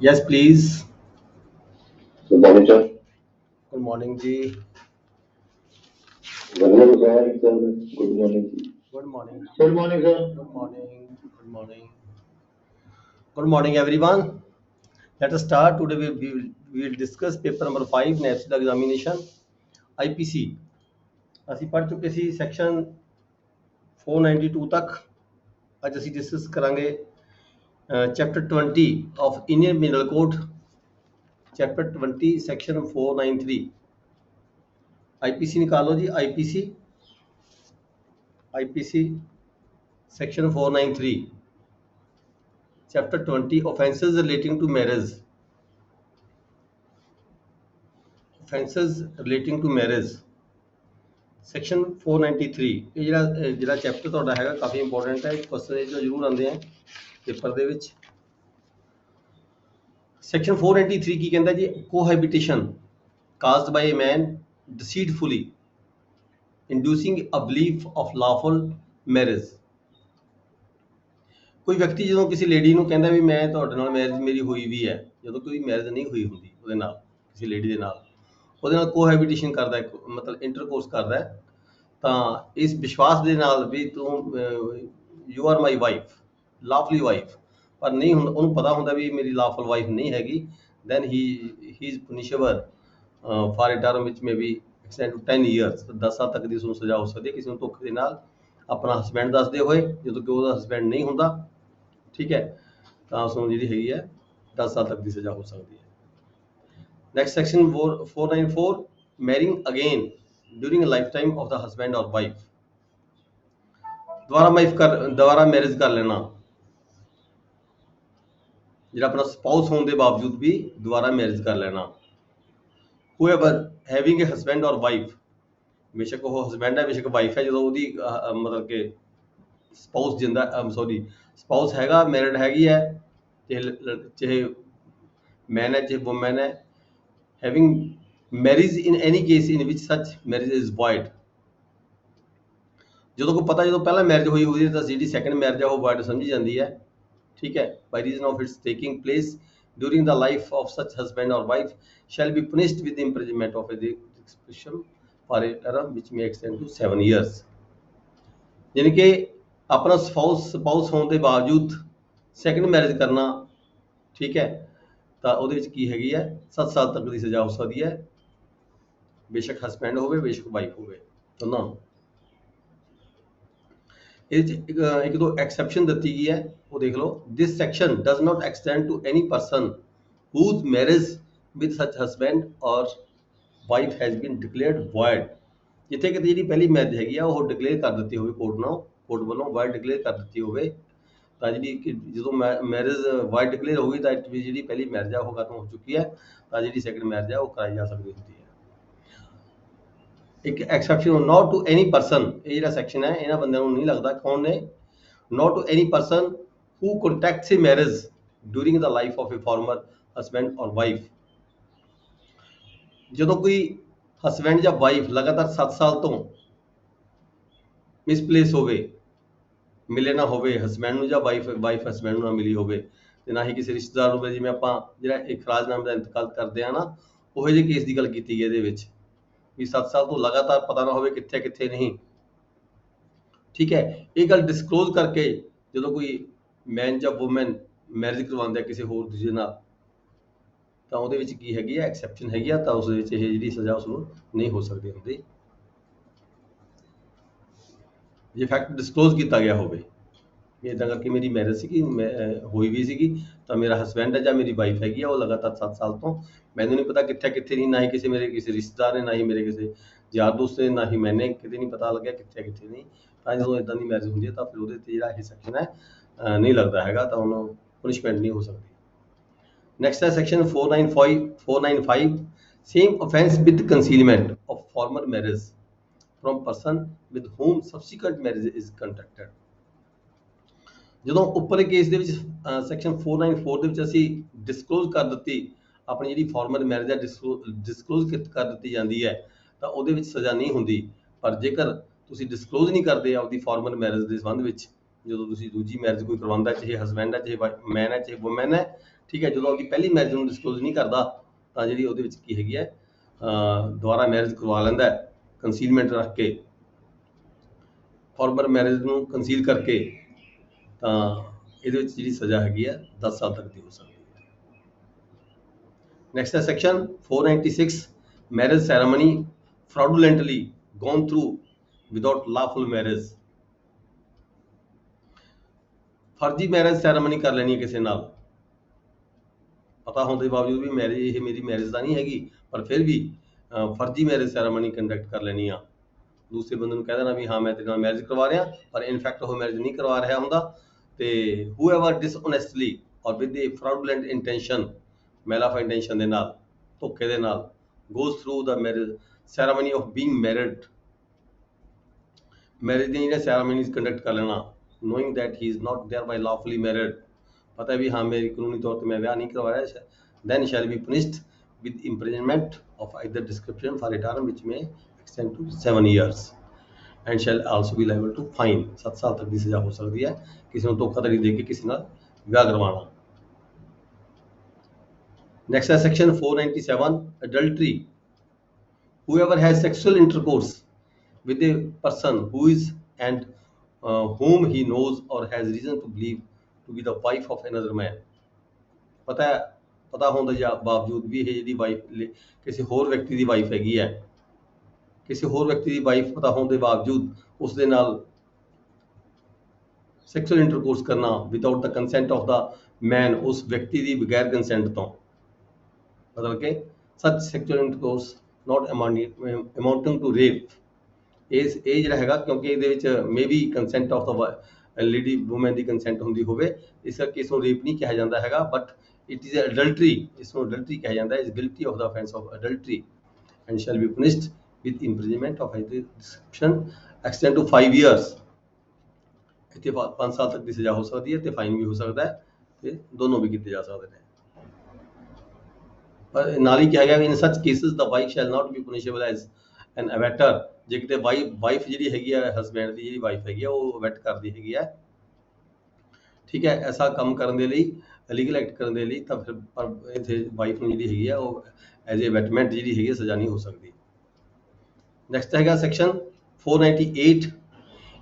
Yes, please. Good morning, sir. Good morning, ji. Vanilla Rosari, sir. Good morning. Good morning. Good morning, sir. Good morning. Good morning. Good morning, everyone. Let us start. Today we will discuss paper number 5, National Examination, IPC. ਅਸੀਂ ਪੜ੍ਹ ਚੁੱਕੇ ਸੀ section 492 ਤੱਕ। ਅੱਜ ਅਸੀਂ discuss ਕਰਾਂਗੇ chapter 20 of Indian Penal Code, chapter 20 section 493। IPC ਨਿਕਾਲੋ ਜੀ। IPC section 493, chapter 20, offences relating to marriage। Offences relating to marriage, section 493। ਇਹ ਜਿਹੜਾ ਚੈਪਟਰ ਤੁਹਾਡਾ ਹੈਗਾ ਕਾਫੀ ਇੰਪੋਰਟੈਂਟ ਹੈ। ਕੁਐਸਚਨ ਇਹ ਜ਼ਰੂਰ ਆਉਂਦੇ ਆ ਪੇਪਰ ਦੇ ਵਿੱਚ। section 493 ਕੀ ਕਹਿੰਦਾ ਜੀ? ਕੋਹੈਬਿਟੇਸ਼ਨ caused by a man deceitfully inducing a belief of lawful marriage। ਕੋਈ ਵਿਅਕਤੀ ਜਦੋਂ ਕਿਸੇ ਲੇਡੀ ਨੂੰ ਕਹਿੰਦਾ ਵੀ ਮੈਂ ਤੁਹਾਡੇ ਨਾਲ ਮੈਰਿਜ ਮੇਰੀ ਹੋਈ ਵੀ ਹੈ, ਜਦੋਂ ਕੋਈ ਮੈਰਿਜ ਨਹੀਂ ਹੋਈ ਹੁੰਦੀ ਉਹਦੇ ਨਾਲ, ਕਿਸੇ ਲੇਡੀ ਦੇ ਨਾਲ, ਉਹਦੇ ਨਾਲ ਕੋਹੈਬਿਟੇਸ਼ਨ ਕਰਦਾ ਹੈ, ਮਤਲਬ ਇੰਟਰਕੋਰਸ ਕਰਦਾ ਹੈ, ਤਾਂ ਇਸ ਵਿਸ਼ਵਾਸ ਦੇ ਨਾਲ ਵੀ ਤੂੰ you are my wife, lawfully wife, ਪਰ ਨਹੀਂ ਹੁੰਦਾ, ਉਹਨੂੰ ਪਤਾ ਹੁੰਦਾ ਵੀ ਮੇਰੀ ਲਾਫਲ ਵਾਈਫ ਨਹੀਂ ਹੈਗੀ, then he is punishable for a term which may be extend to 10 years। 10 ਸਾਲ ਤੱਕ ਦੀ ਉਸਨੂੰ ਸਜ਼ਾ ਹੋ ਸਕਦੀ ਹੈ ਕਿਸੇ ਨੂੰ ਧੋਖੇ ਦੇ ਨਾਲ ਆਪਣਾ ਹਸਬੈਂਡ ਦੱਸਦੇ ਹੋਏ, ਜਦੋਂ ਕਿ ਉਹਦਾ ਹਸਬੈਂਡ ਨਹੀਂ ਹੁੰਦਾ। ਠੀਕ ਹੈ, ਤਾਂ ਉਸਨੂੰ ਜਿਹੜੀ ਹੈਗੀ ਹੈ 10 ਸਾਲ ਤੱਕ ਦੀ ਸਜ਼ਾ ਹੋ ਸਕਦੀ ਹੈ। Next section 494, marrying again during lifetime of the husband or wife. ਦੁਬਾਰਾ ਮੈਰਿਜ ਕਰ ਲੈਣਾ, ਜਿਹੜਾ ਆਪਣਾ ਸਪਾਊਸ ਹੋਣ ਦੇ ਬਾਵਜੂਦ ਵੀ ਦੁਬਾਰਾ ਮੈਰਿਜ ਕਰ ਲੈਣਾ। whoever having a husband or wife, ਬੇਸ਼ੱਕ ਉਹ ਹਸਬੈਂਡ ਹੈ ਬੇਸ਼ੱਕ ਵਾਈਫ ਹੈ, ਜਦੋਂ ਉਹਦੀ ਮਤਲਬ ਕਿ ਸਪਾਊਸ ਜਿੰਦਾ ਸਪਾਊਸ ਹੈਗਾ, ਮੈਰਿਡ ਹੈਗੀ ਹੈ, ਚਾਹੇ ਮੈਨ ਹੈ ਚਾਹੇ ਵੂਮੈਨ ਹੈ, having marriage in any case in which such marriage is void। ਜਦੋਂ ਕੋਈ ਪਤਾ ਜਦੋਂ ਪਹਿਲਾਂ ਮੈਰਿਜ ਹੋਈ ਹੋਈ ਹੈ ਤਾਂ ਜਿਹੜੀ ਸੈਕੰਡ ਮੈਰਿਜ ਹੈ ਉਹ void ਸਮਝੀ ਜਾਂਦੀ ਹੈ। ਠੀਕ ਹੈ, by reason of its taking place during the life of such husband or wife shall be punished with imprisonment of a discretion for a term which may extend to 7 years। ਯਾਨੀ ਕਿ ਆਪਣਾ spouse ਹੋਣ ਦੇ ਬਾਵਜੂਦ second marriage ਕਰਨਾ, ਠੀਕ ਹੈ, ਤਾਂ ਉਹਦੇ ਵਿੱਚ ਕੀ ਹੈਗੀ ਹੈ 7 ਸਾਲ ਤੱਕ ਦੀ ਸਜ਼ਾ ਹੋ ਸਕਦੀ ਹੈ, ਬੇਸ਼ੱਕ ਹਸਬੈਂਡ ਹੋਵੇ ਬੇਸ਼ੱਕ ਵਾਈਫ ਹੋਵੇ ਦੋਨਾਂ ਨੂੰ। ਇਹਦੇ ਚ ਇੱਕ ਦੋ ਐਕਸੈਪਸ਼ਨ ਦਿੱਤੀ ਗਈ ਹੈ, ਉਹ ਦੇਖ ਲਓ। This section does not extend to any person whose marriage with such husband or wife has been declared void। ਜਿੱਥੇ ਕਿਤੇ ਜਿਹੜੀ ਪਹਿਲੀ ਮੈਰਿਜ ਹੈਗੀ ਆ ਉਹ ਡਿਕਲੇਅਰ ਕਰ ਦਿੱਤੀ ਹੋਵੇ ਕੋਰਟ ਵੱਲੋਂ void ਡਿਕਲੇਅਰ ਕਰ ਦਿੱਤੀ ਹੋਵੇ, ਤਾਂ ਜਿਹੜੀ ਜਦੋਂ ਮੈਰਿਜ void ਡਿਕਲੇਅਰ ਹੋ ਗਈ ਤਾਂ ਜਿਹੜੀ ਪਹਿਲੀ ਮੈਰਿਜ ਆ ਉਹ ਖਤਮ ਹੋ ਚੁੱਕੀ ਹੈ, ਤਾਂ ਜਿਹੜੀ ਸੈਕੰਡ ਮੈਰਿਜ ਆ ਉਹ ਕਰਾਈ ਜਾ ਸਕਦੀ ਹੁੰਦੀ ਹੈ। ਇੱਕ exception not to any person, ਇਹ ਜਿਹੜਾ ਸੈਕਸ਼ਨ ਹੈ ਇਹਨਾਂ ਬੰਦਿਆਂ ਨੂੰ ਨਹੀਂ ਲੱਗਦਾ ਕੌਣ ਨੇ। Not to any person who contacts a marriage during the life of a former husband or wife. ਜਦੋਂ ਕੋਈ ਹਸਬੈਂਡ ਜਾਂ ਵਾਈਫ ਲਗਾਤਾਰ 7 ਸਾਲ ਤੋਂ ਮਿਸਪਲੇਸ ਹੋਵੇ, ਮਿਲੇ ਨਾ ਹੋਵੇ ਹਸਬੈਂਡ ਨੂੰ, ਜਾਂ ਵਾਈਫ ਹਸਬੈਂਡ ਨੂੰ ਨਾ ਮਿਲੀ ਹੋਵੇ, ਤੇ ਨਾ ਹੀ ਕਿਸੇ ਰਿਸ਼ਤੇਦਾਰ ਨੂੰ, ਜਿਵੇਂ ਆਪਾਂ ਜਿਹੜਾ ਇਖਰਾਜਨਾਮੇ ਦਾ ਇੰਤਕਾਲ ਕਰਦੇ ਆ ਨਾ, ਉਹੋ ਜਿਹੇ ਕੇਸ ਦੀ ਗੱਲ ਕੀਤੀ ਗਈ ਇਹਦੇ ਵਿੱਚ, ਵੀ 7 ਸਾਲ ਤੋਂ ਲਗਾਤਾਰ ਪਤਾ ਨਾ ਹੋਵੇ ਕਿੱਥੇ ਕਿੱਥੇ ਨਹੀਂ। ਠੀਕ ਹੈ, ਇਹ ਗੱਲ ਡਿਸਕਲੋਜ਼ ਕਰਕੇ ਜਦੋਂ ਕੋਈ ਮੈਨ ਜਾਂ ਵੂਮੈਨ ਮੈਰਿਜ ਕਰਵਾਉਂਦਾ ਕਿਸੇ ਹੋਰ ਦੂਜੇ ਨਾਲ, ਤਾਂ ਉਹਦੇ ਵਿੱਚ ਕੀ ਹੈਗੀ ਆ ਐਕਸੈਪਸ਼ਨ ਹੈਗੀ ਆ, ਤਾਂ ਉਸ ਦੇ ਵਿੱਚ ਇਹ ਜਿਹੜੀ ਸਜ਼ਾ ਉਸਨੂੰ ਨਹੀਂ ਹੋ ਸਕਦੀ ਹੁੰਦੀ, ਜੇ ਫੈਕਟ ਡਿਸਕਲੋਜ਼ ਕੀਤਾ ਗਿਆ ਹੋਵੇ ਵੀ ਇੱਦਾਂ ਕਰਕੇ ਮੇਰੀ ਮੈਰਿਜ ਸੀਗੀ, ਹੋਈ ਵੀ ਸੀਗੀ, ਤਾਂ ਮੇਰਾ ਹਸਬੈਂਡ ਹੈ ਜਾਂ ਮੇਰੀ ਵਾਈਫ ਹੈਗੀ ਆ ਉਹ ਲਗਾਤਾਰ 7 ਸਾਲ ਤੋਂ, ਮੈਨੂੰ ਨਹੀਂ ਪਤਾ ਕਿੱਥੇ ਕਿੱਥੇ ਨਹੀਂ, ਨਾ ਹੀ ਮੇਰੇ ਕਿਸੇ ਰਿਸ਼ਤੇਦਾਰ ਨੇ, ਨਾ ਹੀ ਮੇਰੇ ਕਿਸੇ ਯਾਰ ਦੋਸਤ ਨੇ, ਨਾ ਹੀ ਮੈਨੇ ਕਿਤੇ ਨਹੀਂ ਪਤਾ ਲੱਗਿਆ ਕਿੱਥੇ ਕਿੱਥੇ ਨਹੀਂ, ਤਾਂ ਜਦੋਂ ਇੱਦਾਂ ਦੀ ਮੈਰਿਜ ਹੁੰਦੀ ਹੈ ਤਾਂ ਫਿਰ ਉਹਦੇ 'ਤੇ ਜਿਹੜਾ ਇਹ ਸੈਕਸ਼ਨ ਹੈ ਨਹੀਂ ਲੱਗਦਾ ਹੈਗਾ, ਤਾਂ ਉਹਨੂੰ ਪਨਿਸ਼ਮੈਂਟ ਨਹੀਂ ਹੋ ਸਕਦੀ। ਨੈਕਸਟ ਹੈ section 495, same offence with concealment of former marriage from person with whom subsequent marriage is contracted। ਜਦੋਂ ਉੱਪਰ ਕੇਸ ਦੇ ਵਿੱਚ ਸੈਕਸ਼ਨ 494 ਦੇ ਵਿੱਚ ਅਸੀਂ ਡਿਸਕਲੋਜ਼ ਕਰ ਦਿੱਤੀ ਆਪਣੀ ਜਿਹੜੀ ਫਾਰਮਰ ਮੈਰਿਜ ਹੈ, ਡਿਸਕਲੋਜ਼ ਕਰ ਦਿੱਤੀ ਜਾਂਦੀ ਹੈ, ਤਾਂ ਉਹਦੇ ਵਿੱਚ ਸਜ਼ਾ ਨਹੀਂ ਹੁੰਦੀ। ਪਰ ਜੇਕਰ ਤੁਸੀਂ ਡਿਸਕਲੋਜ਼ ਨਹੀਂ ਕਰਦੇ ਆਪਦੀ ਫਾਰਮਰ ਮੈਰਿਜ ਦੇ ਸੰਬੰਧ ਵਿੱਚ, ਜਦੋਂ ਤੁਸੀਂ ਦੂਜੀ ਮੈਰਿਜ ਕੋਈ ਕਰਵਾਉਂਦਾ, ਚਾਹੇ ਹਸਬੈਂਡ ਹੈ, ਚਾਹੇ ਮੈਨ ਹੈ, ਚਾਹੇ ਵੂਮੈਨ ਹੈ, ਠੀਕ ਹੈ, ਜਦੋਂ ਆਪਣੀ ਪਹਿਲੀ ਮੈਰਿਜ ਨੂੰ ਡਿਸਕਲੋਜ਼ ਨਹੀਂ ਕਰਦਾ ਤਾਂ ਜਿਹੜੀ ਉਹਦੇ ਵਿੱਚ ਕੀ ਹੈਗੀ ਹੈ, ਦੁਬਾਰਾ ਮੈਰਿਜ ਕਰਵਾ ਲੈਂਦਾ ਕੰਸੀਲਮੈਂਟ ਰੱਖ ਕੇ, ਫਾਰਮਰ ਮੈਰਿਜ ਨੂੰ ਕੰਸੀਲ ਕਰਕੇ, ਤਾਂ ਇਹਦੇ ਵਿੱਚ ਜਿਹੜੀ ਸਜ਼ਾ ਹੈਗੀ ਹੈ 10 ਸਾਲ ਤੱਕ ਦੀ ਹੋ ਸਕਦੀ ਹੈ। ਨੈਕਸਟ ਹੈ section 496, marriage ceremony fraudulently gone through without lawful marriage। ਫਰਜ਼ੀ ਮੈਰਿਜ ਸੈਰਾਮਨੀ ਕਰ ਲੈਣੀ ਹੈ ਕਿਸੇ ਨਾਲ, ਪਤਾ ਹੋਣ ਦੇ ਬਾਵਜੂਦ ਵੀ ਮੈਰਿਜ ਇਹ ਮੇਰੀ ਮੈਰਿਜ ਤਾਂ ਨਹੀਂ ਹੈਗੀ, ਪਰ ਫਿਰ ਵੀ ਫਰਜ਼ੀ ਮੈਰਿਜ ਸੈਰਾਮਨੀ ਕੰਡਕਟ ਕਰ ਲੈਣੀ ਆ, ਦੂਸਰੇ ਬੰਦੇ ਨੂੰ ਕਹਿ ਦੇਣਾ ਵੀ ਹਾਂ ਮੈਂ ਤੇਰੇ ਨਾਲ ਮੈਰਿਜ ਕਰਵਾ ਰਿਹਾ, ਪਰ ਇਨਫੈਕਟ ਉਹ ਮੈਰਿਜ ਨਹੀਂ ਕਰਵਾ ਰਿਹਾ ਹੁੰਦਾ। ਤੇ whoever dishonestly or with the fraudulent intention, mala fide intention ਦੇ ਨਾਲ, ਧੋਖੇ ਦੇ ਨਾਲ, goes through the marriage ceremony of being married, marriage ਦੀਆਂ ਜਿਹੜੀਆਂ ਸੈਰਾਮਨੀਜ਼ ਕੰਡਕਟ ਕਰ ਲੈਣਾ, knowing that he is not thereby lawfully married, ਪਤਾ ਵੀ ਹਾਂ ਮੇਰੀ ਕਾਨੂੰਨੀ ਤੌਰ ਤੇ ਮੈਂ ਵਿਆਹ ਨਹੀਂ ਕਰਵਾ ਰਿਹਾ, then shall be punished with imprisonment of either description for a term which may extend to 7 years and shall also be liable to fine। 7 ਸਾਲ ਤੱਕ ਦੀ ਸਜ਼ਾ ਹੋ ਸਕਦੀ ਹੈ ਕਿਸੇ ਨੂੰ ਧੋਖਾਧੜੀ ਦੇ ਕੇ ਕਿਸੇ ਨਾਲ ਵਿਆਹ ਕਰਵਾਉਣਾ। Next is section 497, adultery। Whoever has sexual intercourse with a person who is and whom he knows or has reason to believe to be the wife of another man। ਪਤਾ ਹੋਣ ਦੇ ਬਾਵਜੂਦ ਵੀ ਇਹ ਜਿਹੜੀ ਵਾਈਫ ਕਿਸੇ ਹੋਰ ਵਿਅਕਤੀ ਦੀ ਵਾਈਫ ਹੈਗੀ ਹੈ, ਕਿਸੇ ਹੋਰ ਵਿਅਕਤੀ ਦੀ ਵਾਈਫ ਪਤਾ ਹੋਣ ਦੇ ਬਾਵਜੂਦ ਉਸ ਦੇ ਨਾਲ ਸੈਕਸ਼ੂਅਲ ਇੰਟਰਕੋਰਸ ਕਰਨਾ without the consent of the man, ਉਸ ਵਿਅਕਤੀ ਦੀ ਬਗੈਰ ਕੰਸੈਂਟ ਤੋਂ, ਮਤਲਬ ਕਿ such sexual intercourse not amounting to rape. ਇਹ ਜਿਹੜਾ ਹੈਗਾ, ਕਿਉਂਕਿ ਇਹਦੇ ਵਿੱਚ may be consent of the lady woman ਦੀ ਕੰਸੈਂਟ ਹੁੰਦੀ ਹੋਵੇ, ਇਸ ਕਰਕੇ ਇਸ ਨੂੰ ਰੇਪ ਨਹੀਂ ਕਿਹਾ ਜਾਂਦਾ ਹੈਗਾ, ਬਟ ਇਟ ਇਜ਼ ਅਡਲਟਰੀ, ਇਸ ਨੂੰ ਅਡਲਟਰੀ ਕਿਹਾ ਜਾਂਦਾ ਹੈ, is guilty of the offence of adultery and shall be punished with imprisonment of either description extend to 5 years। ਇੱਥੇ 5 ਸਾਲ ਤੱਕ ਦੀ ਸਜ਼ਾ ਹੋ ਸਕਦੀ ਹੈ ਤੇ ਫਾਈਨ ਵੀ ਹੋ ਸਕਦਾ ਹੈ, ਤੇ ਦੋਨੋਂ ਵੀ ਕੀਤੇ ਜਾ ਸਕਦੇ ਨੇ। ਪਰ ਨਾਲ ਹੀ ਕਿਹਾ ਗਿਆ ਵੀ in such cases the wife shall not be punishable as an abettor। ਜੇ ਕਿਤੇ ਵਾਈਫ ਜਿਹੜੀ ਹੈਗੀ ਹੈ, ਹਸਬੈਂਡ ਦੀ ਜਿਹੜੀ ਵਾਈਫ ਹੈਗੀ ਹੈ, ਉਹ ਅਬੈਟ ਕਰਦੀ ਹੈਗੀ ਹੈ, ਠੀਕ ਹੈ, ਐਸਾ ਕੰਮ ਕਰਨ ਦੇ ਲਈ, ਲੀਗਲ ਐਕਟ ਕਰਨ ਦੇ ਲਈ, ਤਾਂ ਫਿਰ ਪਰ ਇੱਥੇ ਵਾਈਫ ਨੂੰ ਜਿਹੜੀ ਹੈਗੀ ਹੈ ਉਹ ਐਜ਼ ਏ ਅਬੈਟਮੈਂਟ ਜਿਹੜੀ ਹੈਗੀ ਹੈ ਸਜ਼ਾ ਨਹੀਂ ਹੋ ਸਕਦੀ। ਨੈਕਸਟ ਹੈਗਾ section 498,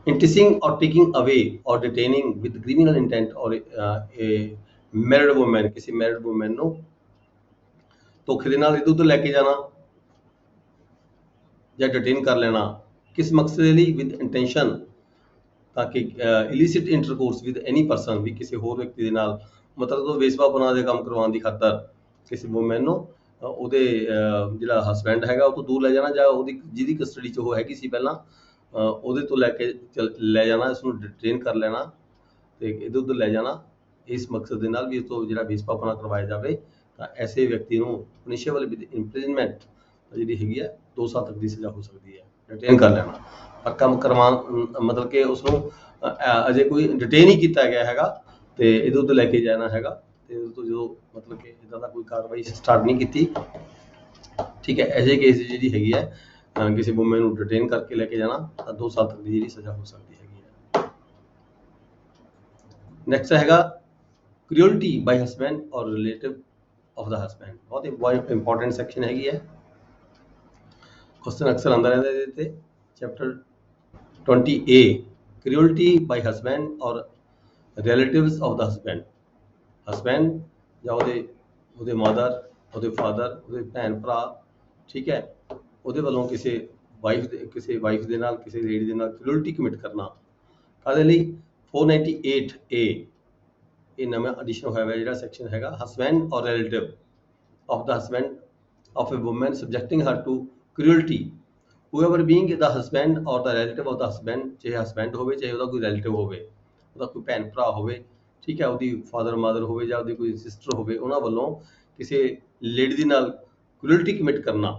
enticing or taking away or detaining with criminal intent or a married woman, ਕਿਸੇ married woman ਨੂੰ ਧੋਖੇ ਦੇ ਨਾਲ ਇੱਧਰ ਉੱਧਰ ਲੈ ਕੇ ਜਾਣਾ ਜਾਂ ਡਿਟੇਨ ਕਰ ਲੈਣਾ, ਕਿਸ ਮਕਸਦ ਦੇ ਲਈ, ਵਿਦ ਇੰਟੈਂਸ਼ਨ, ਤਾਂ ਕਿ ਇਲੀਸਿਟ ਇੰਟਰਕੋਰਸ ਵਿਦ ਐਨੀ ਪਰਸਨ, ਵੀ ਕਿਸੇ ਹੋਰ ਵਿਅਕਤੀ ਦੇ ਨਾਲ, ਮਤਲਬ ਉਹ ਵੇਸਵਾਪਨਾ ਦੇ ਕੰਮ ਕਰਵਾਉਣ ਦੀ ਖਾਤਰ ਕਿਸੇ ਵੂਮੈਨ ਨੂੰ ਉਹਦੇ ਜਿਹੜਾ ਹਸਬੈਂਡ ਹੈਗਾ ਉਹ ਤੋਂ ਦੂਰ ਲੈ ਜਾਣਾ, ਜਾਂ ਉਹਦੀ ਜਿਹਦੀ ਕਸਟਡੀ 'ਚ ਉਹ ਹੈਗੀ ਸੀ ਪਹਿਲਾਂ ਉਹਦੇ ਤੋਂ ਲੈ ਕੇ ਲੈ ਜਾਣਾ, ਇਸਨੂੰ ਡਿਟੇਨ ਕਰ ਲੈਣਾ ਤੇ ਇੱਧਰ ਉੱਧਰ ਲੈ ਜਾਣਾ, ਇਸ ਮਕਸਦ ਦੇ ਨਾਲ ਵੀ ਇਸ ਤੋਂ ਜਿਹੜਾ ਵੇਸਵਾਪਨਾ ਕਰਵਾਇਆ ਜਾਵੇ, ਤਾਂ ਐਸੇ ਵਿਅਕਤੀ ਨੂੰ ਪਨਿਸ਼ੇਬਲ ਵਿਦ ਇੰਪ੍ਰਿਜ਼ਨਮੈਂਟ ਜਿਹੜੀ ਹੈਗੀ ਹੈ 2 ਸਾਲ ਤੱਕ ਦੀ ਸਜ਼ਾ ਹੋ ਸਕਦੀ ਹੈ, ਡਿਟੇਨ ਕਰ ਲੈਣਾ। ਪਰ ਕੰਮ ਕਰਵਾਉਣ ਮਤਲਬ ਕਿ ਉਸਨੂੰ ਅਜੇ ਕੋਈ ਡਿਟੇਨ ਹੀ ਕੀਤਾ ਗਿਆ ਹੈਗਾ ਤੇ ਇੱਧਰ ਉੱਧਰ ਲੈ ਕੇ ਜਾਣਾ ਹੈਗਾ, ਤੇ ਉਸ ਤੋਂ ਜਦੋਂ ਮਤਲਬ ਕਿ ਇੱਦਾਂ ਦਾ ਕੋਈ ਕਾਰਵਾਈ ਸਟਾਰਟ ਨਹੀਂ ਕੀਤੀ, ਠੀਕ ਹੈ, ਐਸੇ ਕੇਸ ਜਿਹੜੀ ਹੈਗੀ ਹੈ ਕਿਸੇ ਵੂਮੈਨ ਨੂੰ ਡਿਟੇਨ ਕਰਕੇ ਲੈ ਕੇ ਜਾਣਾ, ਤਾਂ 2 ਸਾਲ ਤੱਕ ਦੀ ਜਿਹੜੀ ਸਜ਼ਾ ਹੋ ਸਕਦੀ ਹੈਗੀ ਹੈ। ਨੈਕਸਟ ਹੈਗਾ ਕ੍ਰਿਓਲਿਟੀ ਬਾਈ ਹਸਬੈਂਡ ਔਰ ਰਿਲੇਟਿਵ ਆਫ ਦਾ ਹਸਬੈਂਡ। ਬਹੁਤ ਇੰਪੋਰਟੈਂਟ ਸੈਕਸ਼ਨ ਹੈਗੀ ਹੈ, क्वेश्चन अक्सर आंदा रहता है ਇਹਦੇ ਤੇ। Chapter 20A, cruelty by husband or relatives of the husband। Husband ਜਾਂ ਉਹਦੇ ਮਦਰ, ਉਹਦੇ ਫਾਦਰ, ਉਹਦੇ ਭੈਣ ਭਰਾ, ਠੀਕ ਹੈ, ਉਹਦੇ ਵੱਲੋਂ ਕਿਸੇ ਵਾਈਫ ਦੇ ਨਾਲ, ਕਿਸੇ ਲੇਡੀ ਦੇ ਨਾਲ ਕ੍ਰਿਓਲਿਟੀ ਕਮਿਟ ਕਰਨਾ, ਕਾਹਦੇ ਲਈ? 498A, ਇਹ ਨਵਾਂ ਐਡੀਸ਼ਨ ਹੋਇਆ ਹੋਇਆ ਜਿਹੜਾ ਸੈਕਸ਼ਨ ਹੈਗਾ, ਹਸਬੈਂਡ ਔਰ relative of the husband of a woman subjecting her to cruelty, whoever being the husband or the relative of the husband, ਚਾਹੇ ਹਸਬੈਂਡ ਹੋਵੇ, ਚਾਹੇ ਉਹਦਾ ਕੋਈ ਰਿਲੇਟਿਵ ਹੋਵੇ, ਉਹਦਾ ਕੋਈ ਭੈਣ ਭਰਾ ਹੋਵੇ, ਠੀਕ ਹੈ, ਉਹਦੀ ਫਾਦਰ ਮਦਰ ਹੋਵੇ ਜਾਂ ਉਹਦੀ ਕੋਈ ਸਿਸਟਰ ਹੋਵੇ, ਉਹਨਾਂ ਵੱਲੋਂ ਕਿਸੇ ਲੇਡੀ ਦੇ ਨਾਲ ਕ੍ਰਿਓਲਿਟੀ ਕਮਿਟ ਕਰਨਾ,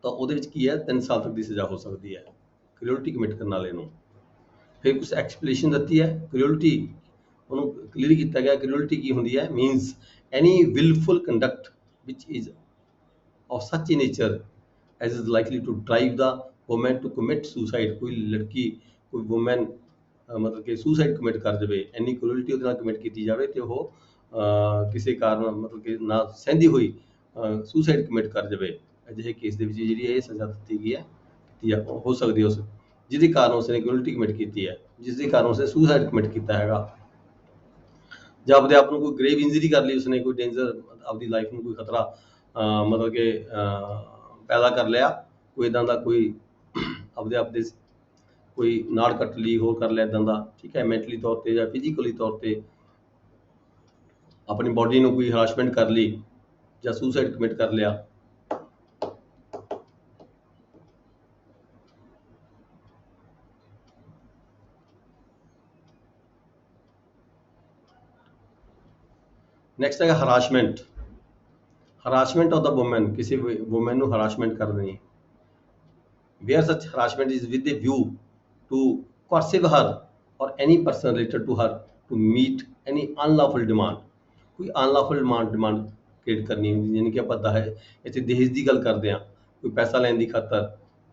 ਤਾਂ ਉਹਦੇ ਵਿੱਚ ਕੀ ਹੈ 3 ਸਾਲ ਤੱਕ ਦੀ ਸਜ਼ਾ ਹੋ ਸਕਦੀ ਹੈ ਕ੍ਰਿਓਲਿਟੀ ਕਮਿਟ ਕਰਨ ਵਾਲੇ ਨੂੰ। ਫਿਰ ਕੁਝ ਐਕਸਪਲੇਨੇਸ਼ਨ ਦਿੱਤੀ ਹੈ ਕ੍ਰਿਓਲਿਟੀ, ਉਹਨੂੰ ਕਲੀਅਰ ਕੀਤਾ ਗਿਆ ਕ੍ਰਿਓਲਿਟੀ ਕੀ ਹੁੰਦੀ ਹੈ। Means any wilful conduct which is of such a nature as is likely to drive the woman to commit suicide। ਕੋਈ ਲੜਕੀ, ਕੋਈ ਵੂਮੈਨ ਮਤਲਬ ਕਿ ਸੁਸਾਈਡ ਕਮਿਟ ਕਰ ਜਾਵੇ, ਇੰਨੀ ਕ੍ਰੂਅਲਟੀ ਉਹਦੇ ਨਾਲ ਕਮਿਟ ਕੀਤੀ ਜਾਵੇ ਤੇ ਉਹ ਕਿਸੇ ਕਾਰਨ ਮਤਲਬ ਕਿ ਨਾ ਸਹਿੰਦੀ ਹੋਈ ਸੁਸਾਈਡ ਕਮਿਟ ਕਰ ਜਾਵੇ, ਅਜਿਹੇ ਕੇਸ ਦੇ ਵਿੱਚ ਜਿਹੜੀ ਇਹ ਸਜ਼ਾ ਦਿੱਤੀ ਗਈ ਹੈ ਹੋ ਸਕਦੀ ਹੈ ਉਸ ਜਿਹਦੇ ਕਾਰਨ ਉਸਨੇ ਕ੍ਰੂਅਲਟੀ ਕਮਿਟ ਕੀਤੀ ਹੈ, ਜਿਸ ਦੇ ਕਾਰਨ ਉਸਨੇ ਸੁਸਾਈਡ ਕਮਿਟ ਕੀਤਾ ਹੈਗਾ, ਜਾਂ ਆਪਦੇ ਆਪ ਨੂੰ ਕੋਈ ਗ੍ਰੇਵ ਇੰਜਰੀ ਕਰ ਲਈ, ਉਸਨੇ ਕੋਈ ਡੇਂਜਰ ਆਪਦੀ ਲਾਈਫ ਨੂੰ ਕੋਈ ਖਤਰਾ ਮਤਲਬ ਕਿ ਪੈਦਾ ਕਰ ਲਿਆ, ਕੋਈ ਇੱਦਾਂ ਦਾ ਕੋਈ ਆਪਦੇ ਆਪ ਦੇ ਕੋਈ ਨਾੜ ਕੱਟ ਲਈ, ਹੋਰ ਕਰ ਲਿਆ ਇੱਦਾਂ ਦਾ, ਠੀਕ ਹੈ, ਮੈਂਟਲੀ ਤੌਰ ਤੇ ਜਾਂ ਫਿਜ਼ੀਕਲੀ ਤੌਰ ਤੇ ਆਪਣੀ ਬੋਡੀ ਨੂੰ ਕੋਈ ਹਰਾਸਮੈਂਟ ਕਰ ਲਈ ਜਾਂ ਸੁਸਾਈਡ ਕਮਿਟ ਕਰ ਲਿਆ। ਨੈਕਸਟ ਹੈਗਾ harassment. Harassment of the woman, ਕਿਸੇ ਵੂਮਨ ਨੂੰ ਹਰਾਸਮੈਂਟ ਕਰ ਦੇਣੀ, where such harassment is with a view to coerce her or any person related to her to meet any unlawful demand, ਕੋਈ unlawful demand create ਕਰਨੀ ਹੁੰਦੀ, ਯਾਨੀ ਕਿ ਆਪਾਂ ਇੱਥੇ ਦਹੇਜ ਦੀ ਗੱਲ ਕਰਦੇ ਹਾਂ, ਕੋਈ ਪੈਸਾ ਲੈਣ ਦੀ ਖਾਤਰ,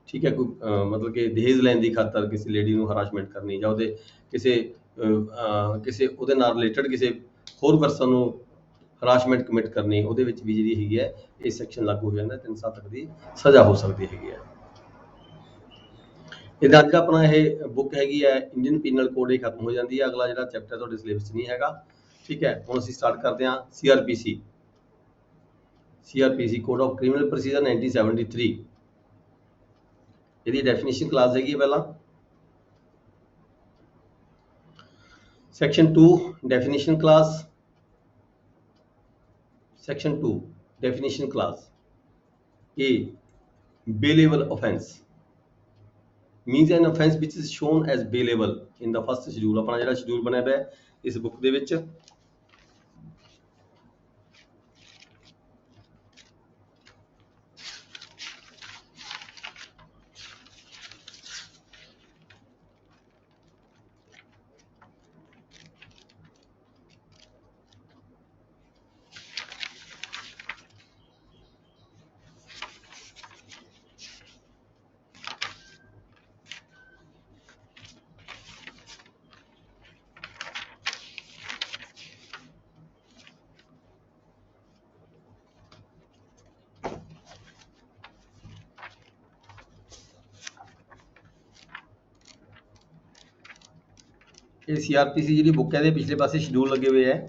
ਠੀਕ ਹੈ, ਕੋਈ ਮਤਲਬ ਕਿ ਦਹੇਜ ਲੈਣ ਦੀ ਖਾਤਰ ਕਿਸੇ ਲੇਡੀ ਨੂੰ ਹਰਾਸਮੈਂਟ ਕਰਨੀ, ਜਾਂ ਉਹਦੇ ਕਿਸੇ ਉਹਦੇ ਨਾਲ ਰਿਲੇਟਡ ਕਿਸੇ ਹੋਰ ਪਰਸਨ ਨੂੰ ਹਰਾਸਮੈਂਟ ਕਮਿਟ ਕਰਨੀ, ਉਹਦੇ ਵਿੱਚ ਵੀ ਜਿਹੜੀ ਹੈਗੀ ਹੈ ਇਹ ਸੈਕਸ਼ਨ ਲਾਗੂ ਹੋ ਜਾਂਦਾ, 3 ਸਾਲ ਤੱਕ ਦੀ ਸਜ਼ਾ ਹੋ ਸਕਦੀ ਹੈਗੀ ਹੈ। ਇਹਦਾ ਅੱਜ ਆਪਣਾ ਇਹ ਬੁੱਕ ਹੈਗੀ ਹੈ ਇੰਡੀਅਨ ਪੀਨਲ ਕੋਡ, ਇਹ ਖਤਮ ਹੋ ਜਾਂਦੀ ਹੈ। ਅਗਲਾ ਜਿਹੜਾ ਚੈਪਟਰ ਤੁਹਾਡੇ ਸਿਲੇਬਸ 'ਚ ਨਹੀਂ ਹੈਗਾ, ਠੀਕ ਹੈ। ਹੁਣ ਅਸੀਂ ਸਟਾਰਟ ਕਰਦੇ ਹਾਂ CRPC code of criminal procedure 1973। ਇਹਦੀ ਡੈਫੀਨੇਸ਼ਨ ਕਲਾਸ ਹੈਗੀ ਹੈ ਪਹਿਲਾਂ। Section 2 definition class. Section 2 definition clause. A, bailable offence means an offence which is shown as bailable in the first schedule। ਆਪਣਾ ਜਿਹੜਾ ਸ਼ਡਿਊਲ ਬਣਿਆ ਹੋਇਆ ਇਸ ਬੁੱਕ ਦੇ ਵਿੱਚ, ਇਹ CRPC ਜਿਹੜੀ ਬੁੱਕ ਹੈ ਇਹਦੇ ਪਿਛਲੇ ਪਾਸੇ ਸ਼ਡਿਊਲ ਲੱਗੇ ਹੋਏ ਹੈ।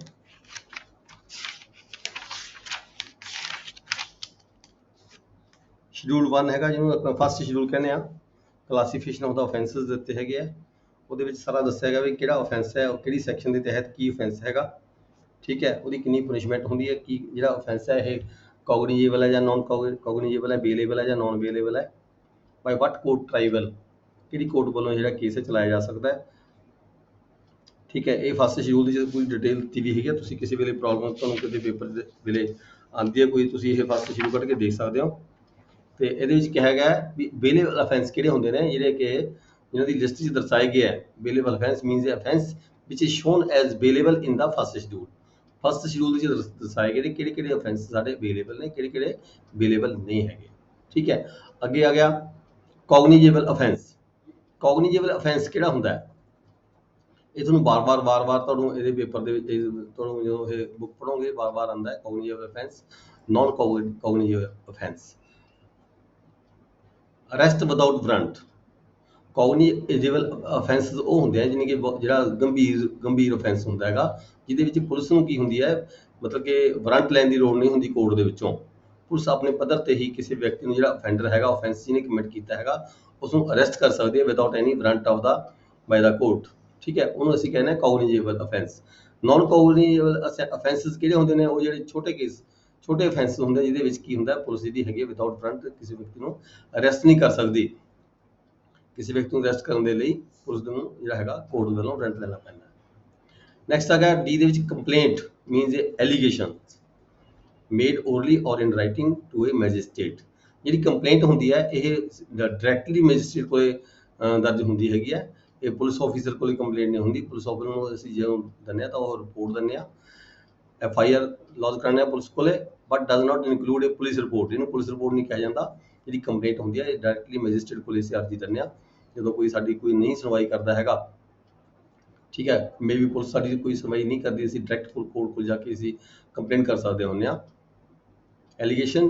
ਸ਼ਡਿਊਲ 1 ਹੈਗਾ, ਜਿਹਨੂੰ ਆਪਾਂ ਫਸਟ ਸ਼ਡਿਊਲ ਕਹਿੰਦੇ ਆ, ਕਲਾਸੀਫਿਕੇਸ਼ਨ ਆਫ ਦਾ ਆਫੈਂਸਸ ਦਿੱਤੇ ਹੈਗੇ ਆ। ਉਹਦੇ ਵਿੱਚ ਸਾਰਾ ਦੱਸਿਆ ਹੈਗਾ ਵੀ ਕਿਹੜਾ ਆਫੈਂਸ ਹੈ, ਉਹ ਕਿਹੜੀ ਸੈਕਸ਼ਨ ਦੇ ਤਹਿਤ ਕੀ ਆਫੈਂਸ ਹੈਗਾ, ਠੀਕ ਹੈ, ਉਹਦੀ ਕਿੰਨੀ ਪਨਿਸ਼ਮੈਂਟ ਹੁੰਦੀ ਹੈ, ਕੀ ਜਿਹੜਾ ਆਫੈਂਸ ਹੈ ਇਹ ਕੋਗਨੀਜੇਬਲ ਹੈ ਜਾਂ ਨਾਨ ਕੋਗਨੀਜੇਬਲ ਹੈ, ਬੇਲੇਬਲ ਹੈ ਜਾਂ ਨਾਨ ਬੇਲੇਬਲ ਹੈ, ਬਾਈ ਵਟ ਕੋਰਟ ਟ੍ਰਾਈਬਲ, ਕਿਹੜੀ ਕੋਰਟ ਵੱਲੋਂ ਜਿਹੜਾ ਕੇਸ ਚਲਾਇਆ ਜਾ ਸਕਦਾ ਹੈ, ਠੀਕ ਹੈ। ਇਹ ਫਸਟ ਸ਼ਡਿਊਲ ਦੀ ਜਦੋਂ ਪੂਰੀ ਡਿਟੇਲ ਦਿੱਤੀ ਵੀ ਹੈਗੀ, ਤੁਸੀਂ ਕਿਸੇ ਵੇਲੇ ਪ੍ਰੋਬਲਮ ਤੁਹਾਨੂੰ ਕਿਤੇ ਪੇਪਰ ਦੇ ਵੇਲੇ ਆਉਂਦੀ ਹੈ ਕੋਈ, ਤੁਸੀਂ ਇਹ ਫਸਟ ਸ਼ਡਿਊਲ ਕੱਢ ਕੇ ਦੇਖ ਸਕਦੇ ਹੋ। ਤੇ ਇਹਦੇ ਵਿੱਚ ਕਿਹਾ ਗਿਆ ਵੀ ਬੇਲੇਬਲ ਅਫੈਂਸ ਕਿਹੜੇ ਹੁੰਦੇ ਨੇ, ਜਿਹੜੇ ਕਿ ਇਹਨਾਂ ਦੀ ਲਿਸਟ 'ਚ ਦਰਸਾਏ ਗਏ ਹੈ। Bailable offence means offence which is shown as bailable in the first schedule. First schedule ਦੇ ਵਿੱਚ ਦਰਸਾਏ ਗਏ ਨੇ ਕਿਹੜੇ ਕਿਹੜੇ ਅਫੈਂਸ ਸਾਡੇ ਬੇਲੇਬਲ ਨੇ, ਕਿਹੜੇ ਕਿਹੜੇ ਬੇਲੇਬਲ ਨਹੀਂ ਹੈਗੇ, ਠੀਕ ਹੈ। ਅੱਗੇ ਆ ਗਿਆ ਕੋਗਨੀਜੇਬਲ ਅਫੈਂਸ। ਕੋਗਨੀਜੇਬਲ ਅਫੈਂਸ ਕਿਹੜਾ ਹੁੰਦਾ ਹੈ, ਇਹ ਤੁਹਾਨੂੰ ਵਾਰ-ਵਾਰ ਤੁਹਾਨੂੰ ਇਹਦੇ ਪੇਪਰ ਦੇ ਵਿੱਚ ਤੁਹਾਨੂੰ ਜਦੋਂ ਇਹ ਬੁੱਕ ਪੜ੍ਹੋਗੇ ਵਾਰ-ਵਾਰ ਆਉਂਦਾ ਹੈ। Cognizable offence, non cognizable offence, arrest without warrant. Cognizable offence ਉਹ ਹੁੰਦੇ ਆ ਜਿਹਨੇ ਕਿ ਜਿਹੜਾ ਗੰਭੀਰ ਅਫੈਂਸ ਹੁੰਦਾ ਹੈਗਾ, ਜਿਹਦੇ ਵਿੱਚ ਪੁਲਿਸ ਨੂੰ ਕੀ ਹੁੰਦੀ ਹੈ, ਮਤਲਬ ਕਿ ਵਾਰੰਟ ਲੈਣ ਦੀ ਲੋੜ ਨਹੀਂ ਹੁੰਦੀ ਕੋਰਟ ਦੇ ਵਿੱਚੋਂ। ਪੁਲਿਸ ਆਪਣੇ ਪੱਧਰ ਤੇ ਹੀ ਕਿਸੇ ਵਿਅਕਤੀ ਨੂੰ ਜਿਹੜਾ ਅਫੈਂਡਰ ਹੈਗਾ, ਅਫੈਂਸ ਜਿਹਨੇ ਕਮਿਟ ਕੀਤਾ ਹੈਗਾ, ਉਸ ਨੂੰ ਅਰੈਸਟ ਕਰ ਸਕਦੀ ਹੈ without any warrant of the by the court, ਠੀਕ ਹੈ। ਉਹਨੂੰ ਅਸੀਂ ਕਹਿੰਦੇ ਹਾਂ ਕੋਗਨੀਜੇਬਲ ਅਫੈਂਸ। ਨਾਨ ਕੋਗਨੀਜੇਬਲ ਅਫੈਂਸਿਸ ਕਿਹੜੇ ਹੁੰਦੇ ਨੇ, ਉਹ ਜਿਹੜੇ ਛੋਟੇ ਅਫੈਂਸ ਹੁੰਦੇ, ਜਿਹਦੇ ਵਿੱਚ ਕੀ ਹੁੰਦਾ, ਪੁਲਿਸ ਜਿਹੜੀ ਹੈਗੀ ਵਿਦਾਊਟ ਵਾਰੰਟ ਕਿਸੇ ਵਿਅਕਤੀ ਨੂੰ ਅਰੈਸਟ ਨਹੀਂ ਕਰ ਸਕਦੀ। ਕਿਸੇ ਵਿਅਕਤੀ ਨੂੰ ਅਰੈਸਟ ਕਰਨ ਦੇ ਲਈ ਪੁਲਿਸ ਨੂੰ ਜਿਹੜਾ ਹੈਗਾ ਕੋਰਟ ਵੱਲੋਂ ਵਾਰੰਟ ਲੈਣਾ ਪੈਂਦਾ। ਨੈਕਸਟ ਹੈਗਾ ਡੀ ਦੇ ਵਿੱਚ complaint means allegation made Orly ਔਰ ਇਨ ਰਾਈਟਿੰਗ ਟੂ ਏ ਮੈਜਿਸਟ੍ਰੇਟ। ਜਿਹੜੀ ਕੰਪਲੇਂਟ ਹੁੰਦੀ ਹੈ ਇਹ ਡਾਇਰੈਕਟਲੀ ਮੈਜਿਸਟ੍ਰੇਟ ਕੋਲੇ ਦਰਜ ਹੁੰਦੀ ਹੈਗੀ ਹੈ। ਇਹ ਪੁਲਿਸ ਆਫੀਸਰ ਕੋਲ ਕੰਪਲੇਂਟ ਨਹੀਂ ਹੁੰਦੀ। ਪੁਲਿਸ ਆਫੀਸਰ ਨੂੰ ਅਸੀਂ ਜਦੋਂ ਦਿੰਦੇ ਹਾਂ ਤਾਂ ਉਹ ਰਿਪੋਰਟ ਦਿੰਦੇ ਹਾਂ, FIR ਲੌਜ ਕਰਨੇ ਆ ਪੁਲਿਸ ਕੋਲੇ, but does not include A police report. ਇਹਨੂੰ ਪੁਲਿਸ ਰਿਪੋਰਟ ਨਹੀਂ ਕਿਹਾ ਜਾਂਦਾ। ਜਿਹੜੀ ਕੰਪਲੇਂਟ ਹੁੰਦੀ ਹੈ ਇਹ ਡਾਇਰੈਕਟਲੀ ਮੈਜਿਸਟ੍ਰੇਟ ਕੋਲ ਅਸੀਂ ਅਰਜ਼ੀ ਦਿੰਦੇ ਹਾਂ ਜਦੋਂ ਸਾਡੀ ਕੋਈ ਨਹੀਂ ਸੁਣਵਾਈ ਕਰਦਾ ਹੈਗਾ, ठीक है। मे बी पुलिस साडी कोई सुनवाई नहीं करदी, ਅਸੀਂ डायरेक्ट कोर्ट ਕੋਲ ਜਾ ਕੇ ਅਸੀਂ ਕੰਪਲੇਂਟ ਕਰ ਸਕਦੇ ਹੁੰਦੇ ਹਾਂ। Allegation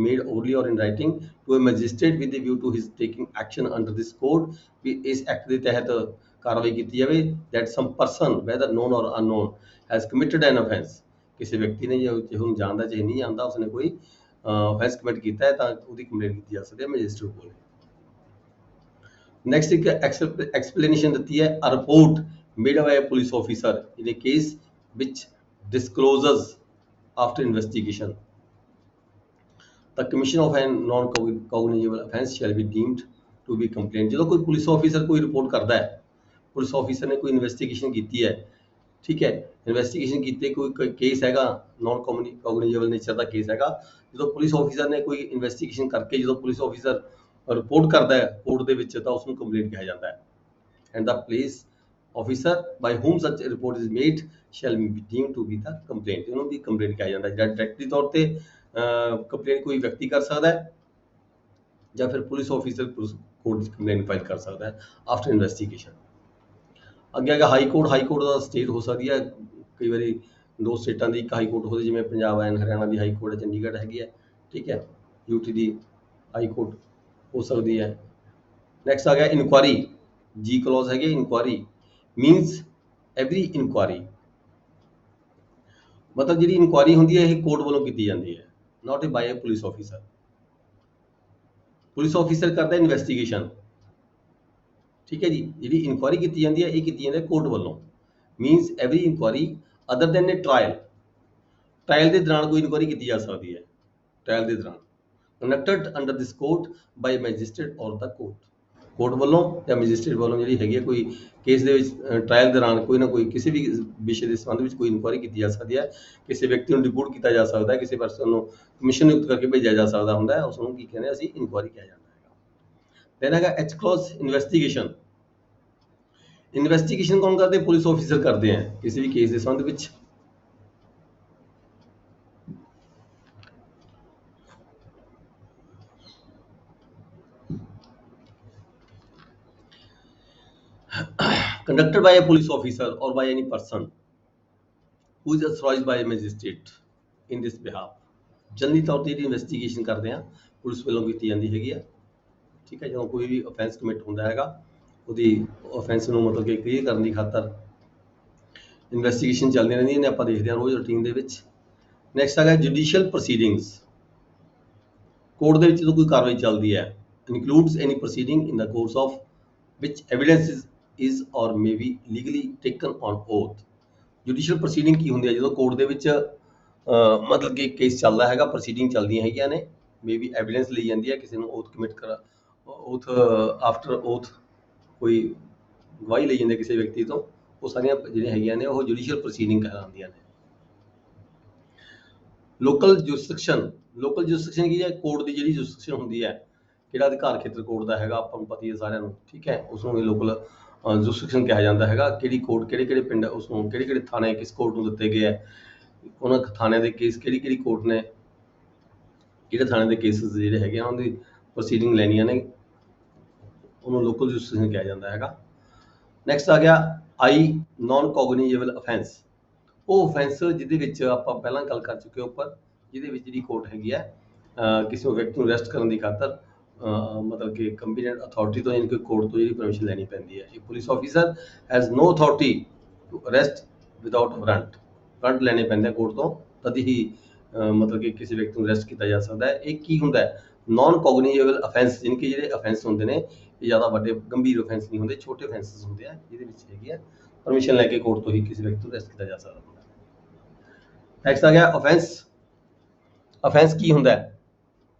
made orally or in writing to a magistrate with a view to his taking action under this code, ਵੀ ਇਸ ਐਕਟ ਦੇ ਤਹਿਤ ਕਾਰਵਾਈ ਕੀਤੀ ਜਾਵੇ, that some person whether known or unknown has committed an offence, ਕਿਸੇ ਵਿਅਕਤੀ ਨੇ ਜੇ ਹੁਣ ਜਾਣਦਾ ਚਾਹੇ ਨਹੀਂ ਜਾਣਦਾ ਉਸਨੇ ਕੋਈ offence commit ਕੀਤਾ ਹੈ ਤਾਂ ਉਹਦੀ ਕੰਪਲੇਂਟ ਕੀਤੀ ਜਾ ਸਕਦੀ ਹੈ ਮੈਜਿਸਟਰੇਟ ਕੋਲ। ਨੈਕਸਟ ਇੱਕ ਐਕਸਪਲੇਨੇਸ਼ਨ ਦਿੱਤੀ ਹੈ, a report made by a police officer in a case which discloses after investigation the commission of a non cognizable offence shall be deemed to be complaint। ਜਦੋਂ ਕੋਈ ਪੁਲਿਸ ਆਫੀਸਰ ਕੋਈ report ਕਰਦਾ ਹੈ, police officer ਨੇ ਕੋਈ investigation ਕੀਤੀ ਹੈ, ਠੀਕ ਹੈ, ਇਨਵੈਸਟੀਗੇਸ਼ਨ ਕੀਤੇ ਕੋਈ ਕੇਸ ਹੈਗਾ ਨॉन ਕੋਗਨੀਜੇਬਲ ਨੇਚਰ ਦਾ ਕੇਸ ਹੈਗਾ, ਜਦੋਂ ਪੁਲਿਸ ਆਫੀਸਰ ਨੇ ਕੋਈ ਇਨਵੈਸਟੀਗੇਸ਼ਨ ਕਰਕੇ ਜਦੋਂ ਪੁਲਿਸ ਆਫੀਸਰ ਰਿਪੋਰਟ ਕਰਦਾ ਹੈ ਕੋਰਟ ਦੇ ਵਿੱਚ ਤਾਂ ਉਸ ਨੂੰ ਕੰਪਲੇਂਟ ਕਿਹਾ ਜਾਂਦਾ ਹੈ। And the police officer by whom such a report is made shall be deemed to be the complaint, ਉਹਨੂੰ ਵੀ ਕੰਪਲੇਂਟ ਕਿਹਾ ਜਾਂਦਾ ਹੈ। ਜਿਹੜਾ ਡਾਇਰੈਕਟਲੀ ਤੌਰ ਤੇ ਕੰਪਲੇਂਟ ਕੋਈ ਵਿਅਕਤੀ ਕਰ ਸਕਦਾ ਹੈ ਜਾਂ ਫਿਰ ਪੁਲਿਸ ਆਫੀਸਰ ਕੋਰਟ 'ਚ ਕੰਪਲੇਂਟ ਫਾਈਲ ਕਰ ਸਕਦਾ ਹੈ ਆਫਟਰ ਇਨਵੈਸਟੀਗੇਸ਼ਨ। ਅੱਗੇ ਹੈਗਾ ਹਾਈ ਕੋਰਟ। ਹਾਈ ਕੋਰਟ ਦਾ ਸਟੇਟ ਹੋ ਸਕਦੀ ਹੈ, ਕਈ ਵਾਰੀ ਦੋ ਸਟੇਟਾਂ ਦੀ ਇੱਕ ਹਾਈ ਕੋਰਟ ਹੋ ਸਕਦੀ, ਜਿਵੇਂ Punjab and Haryana the high court ਹੈ, ਚੰਡੀਗੜ੍ਹ ਹੈਗੀ ਹੈ, ਠੀਕ ਹੈ, ਯੂਟੀ ਦੀ ਹਾਈ ਕੋਰਟ ਹੋ ਸਕਦੀ ਹੈ। ਨੈਕਸਟ ਆ ਗਿਆ ਇਨਕੁਆਰੀ, ਜੀ ਕਲੌਜ਼ ਹੈਗੀ ਇਨਕੁਆਰੀ ਮੀਨਸ ਐਵਰੀ ਇਨਕੁਆਰੀ, ਮਤਲਬ ਜਿਹੜੀ ਇਨਕੁਆਰੀ ਹੁੰਦੀ ਹੈ ਇਹ ਕੋਰਟ ਵੱਲੋਂ ਕੀਤੀ ਜਾਂਦੀ ਹੈ, not by a police officer। Police officer ਕਰਦਾ ਇਨਵੈਸਟੀਗੇਸ਼ਨ, ਠੀਕ ਹੈ ਜੀ। ਜਿਹੜੀ ਇਨਕੁਆਰੀ ਕੀਤੀ ਜਾਂਦੀ ਹੈ ਇਹ ਕੀਤੀ ਜਾਂਦੀ ਹੈ ਕੋਰਟ ਵੱਲੋਂ, means every inquiry other than a trial, trial ਦੇ ਦੌਰਾਨ ਕੋਈ ਇਨਕੁਆਰੀ ਕੀਤੀ ਜਾ ਸਕਦੀ ਹੈ, ਟਰਾਇਲ ਦੇ ਦੌਰਾਨ ਕੰਡਕਟਡ ਅੰਡਰ ਦਿਸ ਕੋਰਟ ਬਾਈ ਮੈਜਿਸਟਰੇਟ ਔਰ ਦਾ ਕੋਰਟ, ਕੋਰਟ ਵੱਲੋਂ ਜਾਂ ਮੈਜਿਸਟਰੇਟ ਵੱਲੋਂ ਜਿਹੜੀ ਹੈਗੀ ਹੈ ਕੋਈ ਕੇਸ ਦੇ ਵਿੱਚ ਟਰਾਇਲ ਦੌਰਾਨ ਕੋਈ ਨਾ ਕੋਈ ਕਿਸੇ ਵੀ ਵਿਸ਼ੇ ਦੇ ਸੰਬੰਧ ਵਿੱਚ ਕੋਈ ਇਨਕੁਆਰੀ ਕੀਤੀ ਜਾ ਸਕਦੀ ਹੈ, ਕਿਸੇ ਵਿਅਕਤੀ ਨੂੰ ਰਿਪੋਰਟ ਕੀਤਾ ਜਾ ਸਕਦਾ ਹੈ, ਕਿਸੇ ਪਰਸਨ ਨੂੰ ਕਮਿਸ਼ਨ ਨਿਯੁਕਤ ਕਰਕੇ ਭੇਜਿਆ ਜਾ ਸਕਦਾ ਹੁੰਦਾ ਹੈ, ਉਸ ਨੂੰ ਕੀ ਕਹਿੰਦੇ ਅਸੀਂ ਇਨਕੁਆਰੀ ਕਿਹਾ ਜਾਂਦਾ ਹੈਗਾ। then ਹੈਗਾ ਐਚ ਕਲੌਜ਼ ਇਨਵੈਸਟੀਗੇਸ਼ਨ। ਇਨਵੈਸਟੀਗੇਸ਼ਨ ਕੌਣ ਕਰਦੇ? ਪੁਲਿਸ ਆਫੀਸਰ ਕਰਦੇ ਹੈ ਕਿਸੇ ਵੀ ਕੇਸ ਦੇ ਸੰਬੰਧ ਵਿੱਚ। conducted by a police officer or by any person who is authorized by a magistrate in this behalf। Generally ਤੌਰ ਤੇ ਜਿਹੜੀ ਇਨਵੈਸਟੀਗੇਸ਼ਨ ਕਰਦੇ ਆ ਪੁਲਿਸ ਵੱਲੋਂ ਕੀਤੀ ਜਾਂਦੀ ਹੈਗੀ ਆ, ਠੀਕ ਹੈ। ਜਦੋਂ ਕੋਈ ਵੀ ਅਫੈਂਸ ਕਮਿਟ ਹੁੰਦਾ ਹੈਗਾ ਉਹਦੀ ਅਫੈਂਸ ਨੂੰ ਮਤਲਬ ਕਿ ਕਲੀਅਰ ਕਰਨ ਦੀ ਖਾਤਰ ਇਨਵੈਸਟੀਗੇਸ਼ਨ ਚੱਲਦੀਆਂ ਰਹਿੰਦੀਆਂ ਨੇ, ਆਪਾਂ ਦੇਖਦੇ ਹਾਂ ਰੋਜ਼ ਰੂਟੀਨ ਦੇ ਵਿੱਚ। ਨੈਕਸਟ ਹੈਗਾ ਜੁਡੀਸ਼ੀਅਲ ਪ੍ਰੋਸੀਡਿੰਗਸ। ਕੋਰਟ ਦੇ ਵਿੱਚ ਜਦੋਂ ਕੋਈ ਕਾਰਵਾਈ ਚੱਲਦੀ ਹੈ, includes any proceeding in the course of which evidence is or may be legally taken on oath। Judicial proceeding ਕੀ ਹੁੰਦੀ ਹੈ? ਜਦੋਂ ਕੋਰਟ ਦੇ ਵਿੱਚ ਮਤਲਬ ਕਿ ਕੇਸ ਚੱਲਦਾ ਹੈਗਾ, ਪ੍ਰੋਸੀਡਿੰਗ ਚੱਲਦੀਆਂ ਹੈਗੀਆਂ ਨੇ, ਮੇ ਬੀ ਐਵੀਡੈਂਸ ਲਈ ਜਾਂਦੀ ਹੈ, ਕਿਸੇ ਨੂੰ ਓਥ ਕਮਿਟ ਕਰ ਓਥ ਆਫਟਰ ਓਥ ਕੋਈ ਗਵਾਹੀ ਲਈ ਜਾਂਦੀ ਕਿਸੇ ਵਿਅਕਤੀ ਤੋਂ, ਉਹ ਸਾਰੀਆਂ ਜਿਹੜੀਆਂ ਹੈਗੀਆਂ ਨੇ ਉਹ ਜੁਡੀਸ਼ੀਅਲ ਪ੍ਰੋਸੀਡਿੰਗ ਕਹਿਲਾਉਂਦੀਆਂ ਨੇ। Local jurisdiction. ਲੋਕਲ ਜੁਰਿਸਡਿਕਸ਼ਨ ਕੀ ਹੈ? ਕੋਰਟ ਦੀ ਜਿਹੜੀ ਜੁਰਿਸਡਿਕਸ਼ਨ ਹੁੰਦੀ ਹੈ, ਕਿਹੜਾ ਅਧਿਕਾਰ ਖੇਤਰ ਕੋਰਟ ਦਾ ਹੈਗਾ ਆਪਾਂ ਨੂੰ ਪਤਾ ਹੀ ਹੈ ਸਾਰਿਆਂ ਨੂੰ, ਠੀਕ ਹੈ, ਉਸ ਨੂੰ ਲੋਕਲ ਜੁਰਿਸਡਿਕਸ਼ਨ ਕਿਹਾ ਜਾਂਦਾ ਹੈਗਾ। ਕਿਹੜੀ ਕੋਰਟ ਕਿਹੜੇ ਕਿਹੜੇ ਪਿੰਡ ਉਸ ਨੂੰ ਕਿਹੜੇ ਕਿਹੜੇ ਥਾਣੇ ਕਿਸ ਕੋਰਟ ਨੂੰ ਦਿੱਤੇ ਗਏ ਹੈ, ਉਹਨਾਂ ਥਾਣਿਆਂ ਦੇ ਕੇਸ ਕਿਹੜੀ ਕਿਹੜੀ ਕੋਰਟ ਨੇ ਕਿਹੜੇ ਥਾਣੇ ਦੇ ਕੇਸਿਸ ਜਿਹੜੇ ਹੈਗੇ ਆ ਉਹਨਾਂ ਦੀ ਪ੍ਰੋਸੀਡਿੰਗ ਲੈਣੀਆਂ ਨੇ, ਉਹਨੂੰ ਲੋਕਲ ਜੁਰਿਸਡਿਕਸ਼ਨ ਕਿਹਾ ਜਾਂਦਾ ਹੈਗਾ। ਨੈਕਸਟ ਆ ਗਿਆ ਆਈ ਨॉन ਕੋਗਨੀਜੇਬਲ ਅਫੈਂਸ। ਉਹ ਅਫੈਂਸ ਜਿਹਦੇ ਵਿੱਚ ਆਪਾਂ ਪਹਿਲਾਂ ਗੱਲ ਕਰ ਚੁੱਕੇ ਉੱਪਰ, ਜਿਹਦੇ ਵਿੱਚ ਜਿਹੜੀ ਕੋਰਟ ਹੈਗੀ ਹੈ ਕਿਸੇ ਵਿਅਕਤੀ ਨੂੰ ਅਰੈਸਟ ਕਰਨ ਦੀ ਖਾਤਰ ਮਤਲਬ ਕਿ ਕੰਪੀਟੈਂਟ ਅਥਾਰਟੀ ਤੋਂ, ਯਾਨੀ ਕਿ ਕੋਰਟ ਤੋਂ ਜਿਹੜੀ ਪਰਮਿਸ਼ਨ ਲੈਣੀ ਪੈਂਦੀ ਹੈ। ਇਹ police officer has no authority to arrest without warrant. Warrant ਲੈਣੇ ਪੈਂਦੇ ਕੋਰਟ ਤੋਂ, ਤਦ ਹੀ ਮਤਲਬ ਕਿ ਕਿਸੇ ਵਿਅਕਤੀ ਨੂੰ ਅਰੈਸਟ ਕੀਤਾ ਜਾ ਸਕਦਾ ਹੈ। ਇਹ ਕੀ ਹੁੰਦਾ ਹੈ? ਨॉन ਕੋਗਨੀਜੇਬਲ ਅਫੈਂਸ, ਯਾਨੀ ਕਿ ਜਿਹੜੇ ਅਫੈਂਸ ਹੁੰਦੇ ਨੇ ਇਹ ਜ਼ਿਆਦਾ ਵੱਡੇ ਗੰਭੀਰ ਅਫੈਂਸ ਨਹੀਂ ਹੁੰਦੇ, ਛੋਟੇ ਅਫੈਂਸਿਸ ਹੁੰਦੇ ਆ, ਜਿਹਦੇ ਵਿੱਚ ਹੈਗੀ ਹੈ ਪਰਮਿਸ਼ਨ ਲੈ ਕੇ ਕੋਰਟ ਤੋਂ ਹੀ ਕਿਸੇ ਵਿਅਕਤੀ ਨੂੰ ਅਰੈਸਟ ਕੀਤਾ ਜਾ ਸਕਦਾ ਹੁੰਦਾ। ਨੈਕਸਟ ਆ ਗਿਆ ਅਫੈਂਸ। ਅਫੈਂਸ ਕੀ ਹੁੰਦਾ ਹੈ?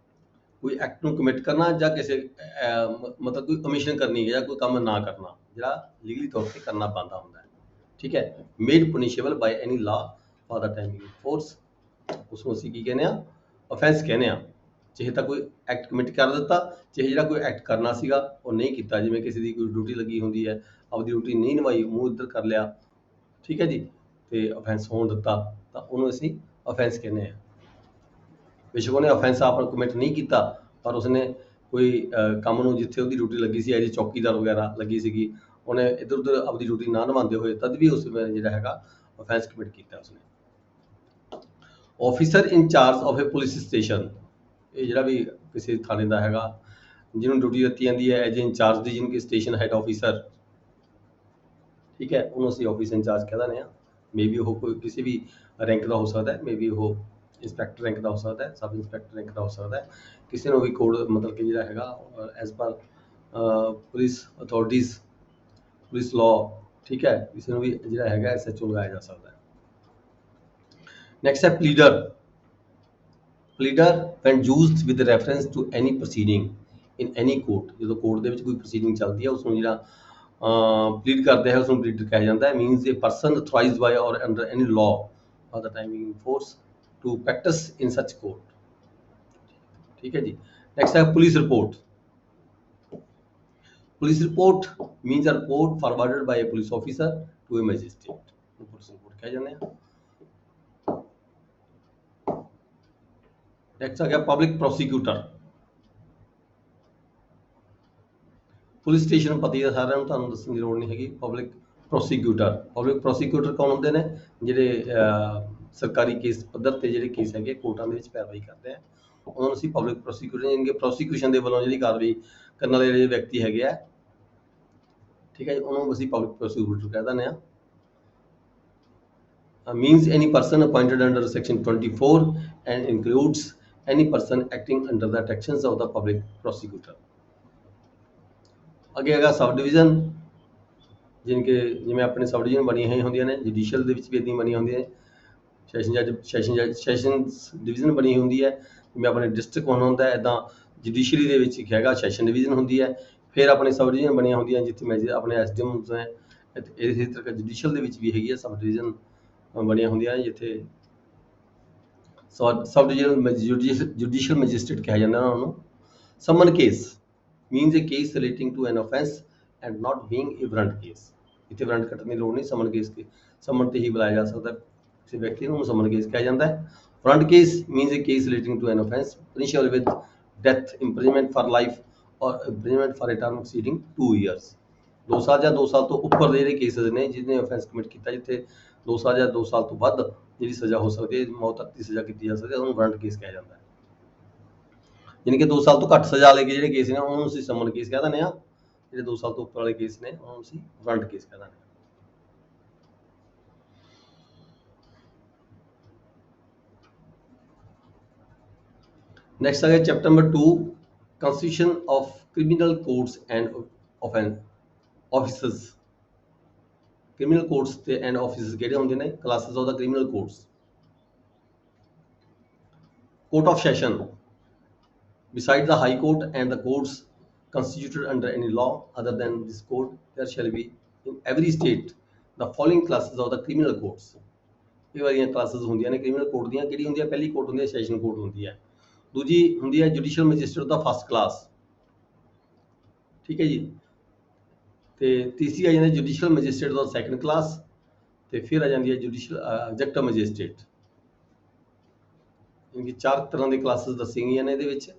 ਕੋਈ ਐਕਟ ਨੂੰ ਕਮਿਟ ਕਰਨਾ ਜਾਂ ਕਿਸੇ ਮਤਲਬ ਕੋਈ ਓਮਿਸ਼ਨ ਕਰਨੀ ਜਾਂ ਕੋਈ ਕੰਮ ਨਾ ਕਰਨਾ ਜਿਹੜਾ ਲੀਗਲੀ ਤੌਰ ਤੇ ਕਰਨਾ ਬਣਦਾ ਹੁੰਦਾ ਹੈ, ਠੀਕ ਹੈ। ਮੇਡ ਪਨਿਸ਼ੇਬਲ ਬਾਈ ਐਨੀ ਲਾ for the time you force, ਉਸ ਨੂੰ ਅਸੀਂ ਕੀ ਕਹਿੰਦੇ ਆ? ਅਫੈਂਸ ਕਹਿੰਦੇ ਆ। ਚਾਹੇ ਤਾਂ ਕੋਈ ਐਕਟ ਕਮਿਟ ਕਰ ਦਿੱਤਾ, ਚਾਹੇ ਜਿਹੜਾ ਕੋਈ ਐਕਟ ਕਰਨਾ ਸੀਗਾ ਉਹ ਨਹੀਂ ਕੀਤਾ, ਜਿਵੇਂ ਕਿਸੇ ਦੀ ਕੋਈ ਡਿਊਟੀ ਲੱਗੀ ਹੁੰਦੀ ਹੈ, ਆਪਦੀ ਡਿਊਟੀ ਨਹੀਂ ਨਿਭਾਈ, ਮੂੰਹ ਇੱਧਰ ਕਰ ਲਿਆ, ਠੀਕ ਹੈ ਜੀ, ਤੇ ਅਫੈਂਸ ਹੋਣ ਦਿੱਤਾ, ਤਾਂ ਉਹਨੂੰ ਅਸੀਂ ਅਫੈਂਸ ਕਹਿੰਦੇ ਆ। ਬੇਸ਼ੱਕ ਉਹਨੇ ਅਫੈਂਸ ਆਪ ਕਮਿਟ ਨਹੀਂ ਕੀਤਾ, ਪਰ ਉਸਨੇ ਕੋਈ ਕੰਮ ਨੂੰ ਜਿੱਥੇ ਉਹਦੀ ਡਿਊਟੀ ਲੱਗੀ ਸੀ, ਐਜ ਚੌਕੀਦਾਰ ਵਗੈਰਾ ਲੱਗੀ ਸੀਗੀ, ਉਹਨੇ ਇੱਧਰ ਉੱਧਰ ਆਪਣੀ ਡਿਊਟੀ ਨਾ ਨਿਭਾਉਂਦੇ ਹੋਏ ਤਦ ਵੀ ਉਸ ਵੇਲੇ ਜਿਹੜਾ ਹੈਗਾ offense commit ਕੀਤਾ ਉਸਨੇ। Officer in charge of A police station, ਇਹ ਜਿਹੜਾ ਵੀ ਕਿਸੇ ਥਾਣੇ ਦਾ ਹੈਗਾ ਜਿਹਨੂੰ ਡਿਊਟੀ ਦਿੱਤੀ ਜਾਂਦੀ ਹੈ ਐਜ ਇੰਚਾਰਜ ਦੀ, ਜਿਹਨੂੰ ਕਿ ਸਟੇਸ਼ਨ ਹੈਡ ਆਫੀਸਰ, ਠੀਕ ਹੈ, ਉਹਨੂੰ ਅਸੀਂ ਆਫਿਸ ਇੰਚਾਰਜ ਕਹਿ ਦਿੰਦੇ ਹਾਂ। ਮੇ ਬੀ ਉਹ ਕੋਈ ਕਿਸੇ ਵੀ ਰੈਂਕ ਦਾ ਹੋ ਸਕਦਾ ਹੈ, ਮੇ ਬੀ ਉਹ ਇੰਸਪੈਕਟਰ ਰੈਂਕ ਦਾ ਹੋ ਸਕਦਾ ਹੈ, ਸਬ ਇੰਸਪੈਕਟਰ ਰੈਂਕ ਦਾ ਹੋ ਸਕਦਾ ਹੈ, ਕਿਸੇ ਨੂੰ ਵੀ ਕੋਡ ਮਤਲਬ ਕਿ ਜਿਹੜਾ ਹੈਗਾ as per police authorities, police law, ਠੀਕ ਹੈ, ਕਿਸੇ ਨੂੰ ਵੀ ਜਿਹੜਾ ਹੈਗਾ ਐਸਐਚਓ ਲਗਾਇਆ ਜਾ ਸਕਦਾ ਹੈ। ਨੈਕਸਟ ਹੈ pleader. Pleader when used with reference to any proceeding in any court, ਜਦੋਂ ਕੋਰਟ ਦੇ ਵਿੱਚ ਕੋਈ ਪ੍ਰੋਸੀਡਿੰਗ ਚੱਲਦੀ ਹੈ ਉਸ ਨੂੰ ਜਿਹੜਾ ਪਲੀਡ ਕਰਦੇ ਹੈ ਉਸ ਨੂੰ ਪਲੀਡਰ ਕਿਹਾ ਜਾਂਦਾ ਹੈ। Means A person authorized by or under any law for the time in force to practice in such court, ठीक है जी। नेक्स्ट है police report. Police report means a report forwarded by a police officer to a magistrate, police report कहा जाने। Next आ गया public prosecutor. Police station पता ही है सारिਆਂ ਨੂੰ, ਤੁਹਾਨੂੰ ਦੱਸਣ ਦੀ ਲੋੜ ਨਹੀਂ ਹੈਗੀ। ਪਬਲਿਕ ਪ੍ਰੋਸੀਕਿਊਟਰ, ਪਬਲਿਕ ਪ੍ਰੋਸੀਕਿਊਟਰ ਕੌਣ ਹੁੰਦੇ ਨੇ? ਜਿਹੜੇ ਸਰਕਾਰੀ ਕੇਸ ਪੱਧਰ ਤੇ ਜਿਹੜੇ ਕੇਸ ਹੈਗੇ ਕੋਰਟਾਂ ਦੇ ਵਿੱਚ ਪੈਰਵਾਈ ਕਰਦੇ ਆ, ਉਹਨਾਂ ਨੂੰ ਅਸੀਂ ਪਬਲਿਕ ਪ੍ਰੋਸੀਕਿਊਟਰ, ਯਾਨੀ ਕਿ ਪ੍ਰੋਸੀਕਿਊਸ਼ਨ ਦੇ ਵੱਲੋਂ ਜਿਹੜੀ ਕਾਰਵਾਈ ਕਰਨ ਵਾਲੇ ਜਿਹੜੇ ਵਿਅਕਤੀ ਹੈਗੇ ਆ, ਠੀਕ ਹੈ ਜੀ, ਉਹਨੂੰ ਅਸੀਂ ਪਬਲਿਕ ਪ੍ਰੋਸੀਕਿਊਟਰ ਕਹਿ ਦਿੰਦੇ ਆ। means any person appointed under section 24 and includes any person acting under the directions of the public prosecutor। ਅੱਗੇ ਹੈਗਾ ਸਬ ਡਿਵੀਜ਼ਨ, ਜਿਨਕੇ ਜਿਵੇਂ ਆਪਣੇ ਸਬ ਡਿਵੀਜ਼ਨ ਬਣੀਆਂ ਹੋਈਆਂ ਹੁੰਦੀਆਂ ਨੇ, ਜੁਡੀਸ਼ੀਅਲ ਦੇ ਵਿੱਚ ਵੀ ਇੱਦਾਂ ਬਣੀਆਂ ਹੁੰਦੀਆਂ ਨੇ। ਸੈਸ਼ਨਸ ਡਿਵੀਜ਼ਨ ਬਣੀ ਹੁੰਦੀ ਹੈ, ਜਿਵੇਂ ਆਪਣੇ ਡਿਸਟ੍ਰਿਕਟ ਹੋਣਾ ਹੁੰਦਾ ਹੈ, ਇੱਦਾਂ ਜੁਡੀਸ਼ਰੀ ਦੇ ਵਿੱਚ ਇੱਕ ਹੈਗਾ ਸੈਸ਼ਨ ਡਿਵੀਜ਼ਨ ਹੁੰਦੀ ਹੈ। ਫਿਰ ਆਪਣੇ ਸਬ ਡਿਵੀਜ਼ਨ ਬਣੀਆਂ ਹੁੰਦੀਆਂ ਜਿੱਥੇ ਮੈਂ ਆਪਣੇ ਐਸਡੀਐਮ ਹੈ, ਇਸੇ ਤਰ੍ਹਾਂ ਜੁਡੀਸ਼ੀਅਲ ਦੇ ਵਿੱਚ ਵੀ ਹੈਗੀ ਹੈ ਸਬ ਡਿਵੀਜ਼ਨ ਬਣੀਆਂ ਹੁੰਦੀਆਂ ਨੇ, ਜਿੱਥੇ ਸਬ ਡਿਵੀਜ਼ਨ ਜੁਡੀਸ਼ੀਅਲ ਮੈਜਿਸਟ੍ਰੇਟ ਕਿਹਾ ਜਾਂਦਾ ਉਹਨਾਂ ਨੂੰ। ਸਮਨ case means a case relating to an offence and not being a warrant case। ਇੱਥੇ ਵਾਰੰਟ ਕੱਟਣ ਦੀ ਲੋੜ ਨਹੀਂ, ਸਮਨ ਕੇਸ ਕੇ ਸਮਨ ਤੇ ਹੀ ਬੁਲਾਇਆ ਜਾ ਸਕਦਾ ਕਿਸੇ ਵਿਅਕਤੀ ਨੂੰ, ਸਮਨ ਕੇਸ ਕਿਹਾ ਜਾਂਦਾ ਹੈ। Warrant case means a case relating to an offence punishable with death, imprisonment for life or imprisonment for a term exceeding 2 years। 2 ਸਾਲ ਜਾਂ 2 ਸਾਲ ਤੋਂ ਉੱਪਰ ਦੇ ਜਿਹੜੇ ਕੇਸਿਸ ਨੇ ਜਿਹਨੇ offence ਕਮਿਟ ਕੀਤਾ, ਜਿੱਥੇ 2 ਸਾਲ ਜਾਂ 2 ਸਾਲ ਤੋਂ ਵੱਧ ਜਿਹੜੀ ਸਜ਼ਾ ਹੋ ਸਕਦੀ ਹੈ, ਮੌਤ ਤੱਕ ਦੀ ਸਜ਼ਾ ਕੀਤੀ ਜਾ ਸਕਦੀ ਹੈ, ਉਹਨੂੰ ਵਾਰੰਟ ਕੇਸ ਕਿਹਾ ਜਾਂਦਾ ਹੈ। ਯਾਨੀ ਕਿ 2 ਸਾਲ ਤੋਂ ਘੱਟ ਸਜ਼ਾ ਵਾਲੇ ਜਿਹੜੇ ਕੇਸ ਨੇ ਉਹਨੂੰ ਅਸੀਂ ਸਮਨ ਕੇਸ ਕਹਿ ਦਿੰਦੇ ਹਾਂ, ਜਿਹੜੇ 2 ਸਾਲ ਤੋਂ ਉੱਪਰ ਵਾਲੇ ਕੇਸ ਨੇ ਉਹਨੂੰ ਅਸੀਂ ਵਾਰੰਟ ਕੇਸ ਕਹਿ ਦਿੰਦੇ ਹਾਂ। ਨੈਕਸਟ ਆ ਗਿਆ chapter number 2, constitution of criminal courts and officers. Criminal courts ਤੇ ਐਂਡ ਆਫਿਸਰਸ ਕਿਹੜੇ ਹੁੰਦੇ ਨੇ? Classes of the criminal courts. Court of session, besides the high court and the courts constituted under any law other than this court, there shall be in every state the following classes of the criminal courts। ਇਹ ਵਾਲੀਆਂ classes ਹੁੰਦੀਆਂ ਨੇ criminal court ਦੀਆਂ। ਕਿਹੜੀ ਹੁੰਦੀ ਹੈ? ਪਹਿਲੀ court ਹੁੰਦੀ ਹੈ ਸੈਸ਼ਨ ਕੋਰਟ ਹੁੰਦੀ ਹੈ, ਦੂਜੀ ਹੁੰਦੀ ਹੈ ਜੁਡੀਸ਼ੀਅਲ ਮੈਜਿਸਟਰੇਟ ਦਾ ਫਸਟ ਕਲਾਸ, ਠੀਕ ਹੈ ਜੀ, ਤੇ ਤੀਸਰੀ ਆ ਜਾਂਦੀ ਹੈ ਜੁਡੀਸ਼ੀਅਲ ਮੈਜਿਸਟਰੇਟ ਦਾ ਸੈਕੰਡ ਕਲਾਸ, ਤੇ ਫਿਰ ਆ ਜਾਂਦੀ ਹੈ ਜੁਡੀਸ਼ੀਅਲ ਐਗਜ਼ੈਕਟਿਵ ਮੈਜਿਸਟਰੇਟ। ਯਾਨੀ ਕਿ 4 ਤਰ੍ਹਾਂ ਦੇ ਕਲਾਸਿਸ ਦੱਸੀਆਂ ਗਈਆਂ ਨੇ ਇਹਦੇ ਵਿੱਚ।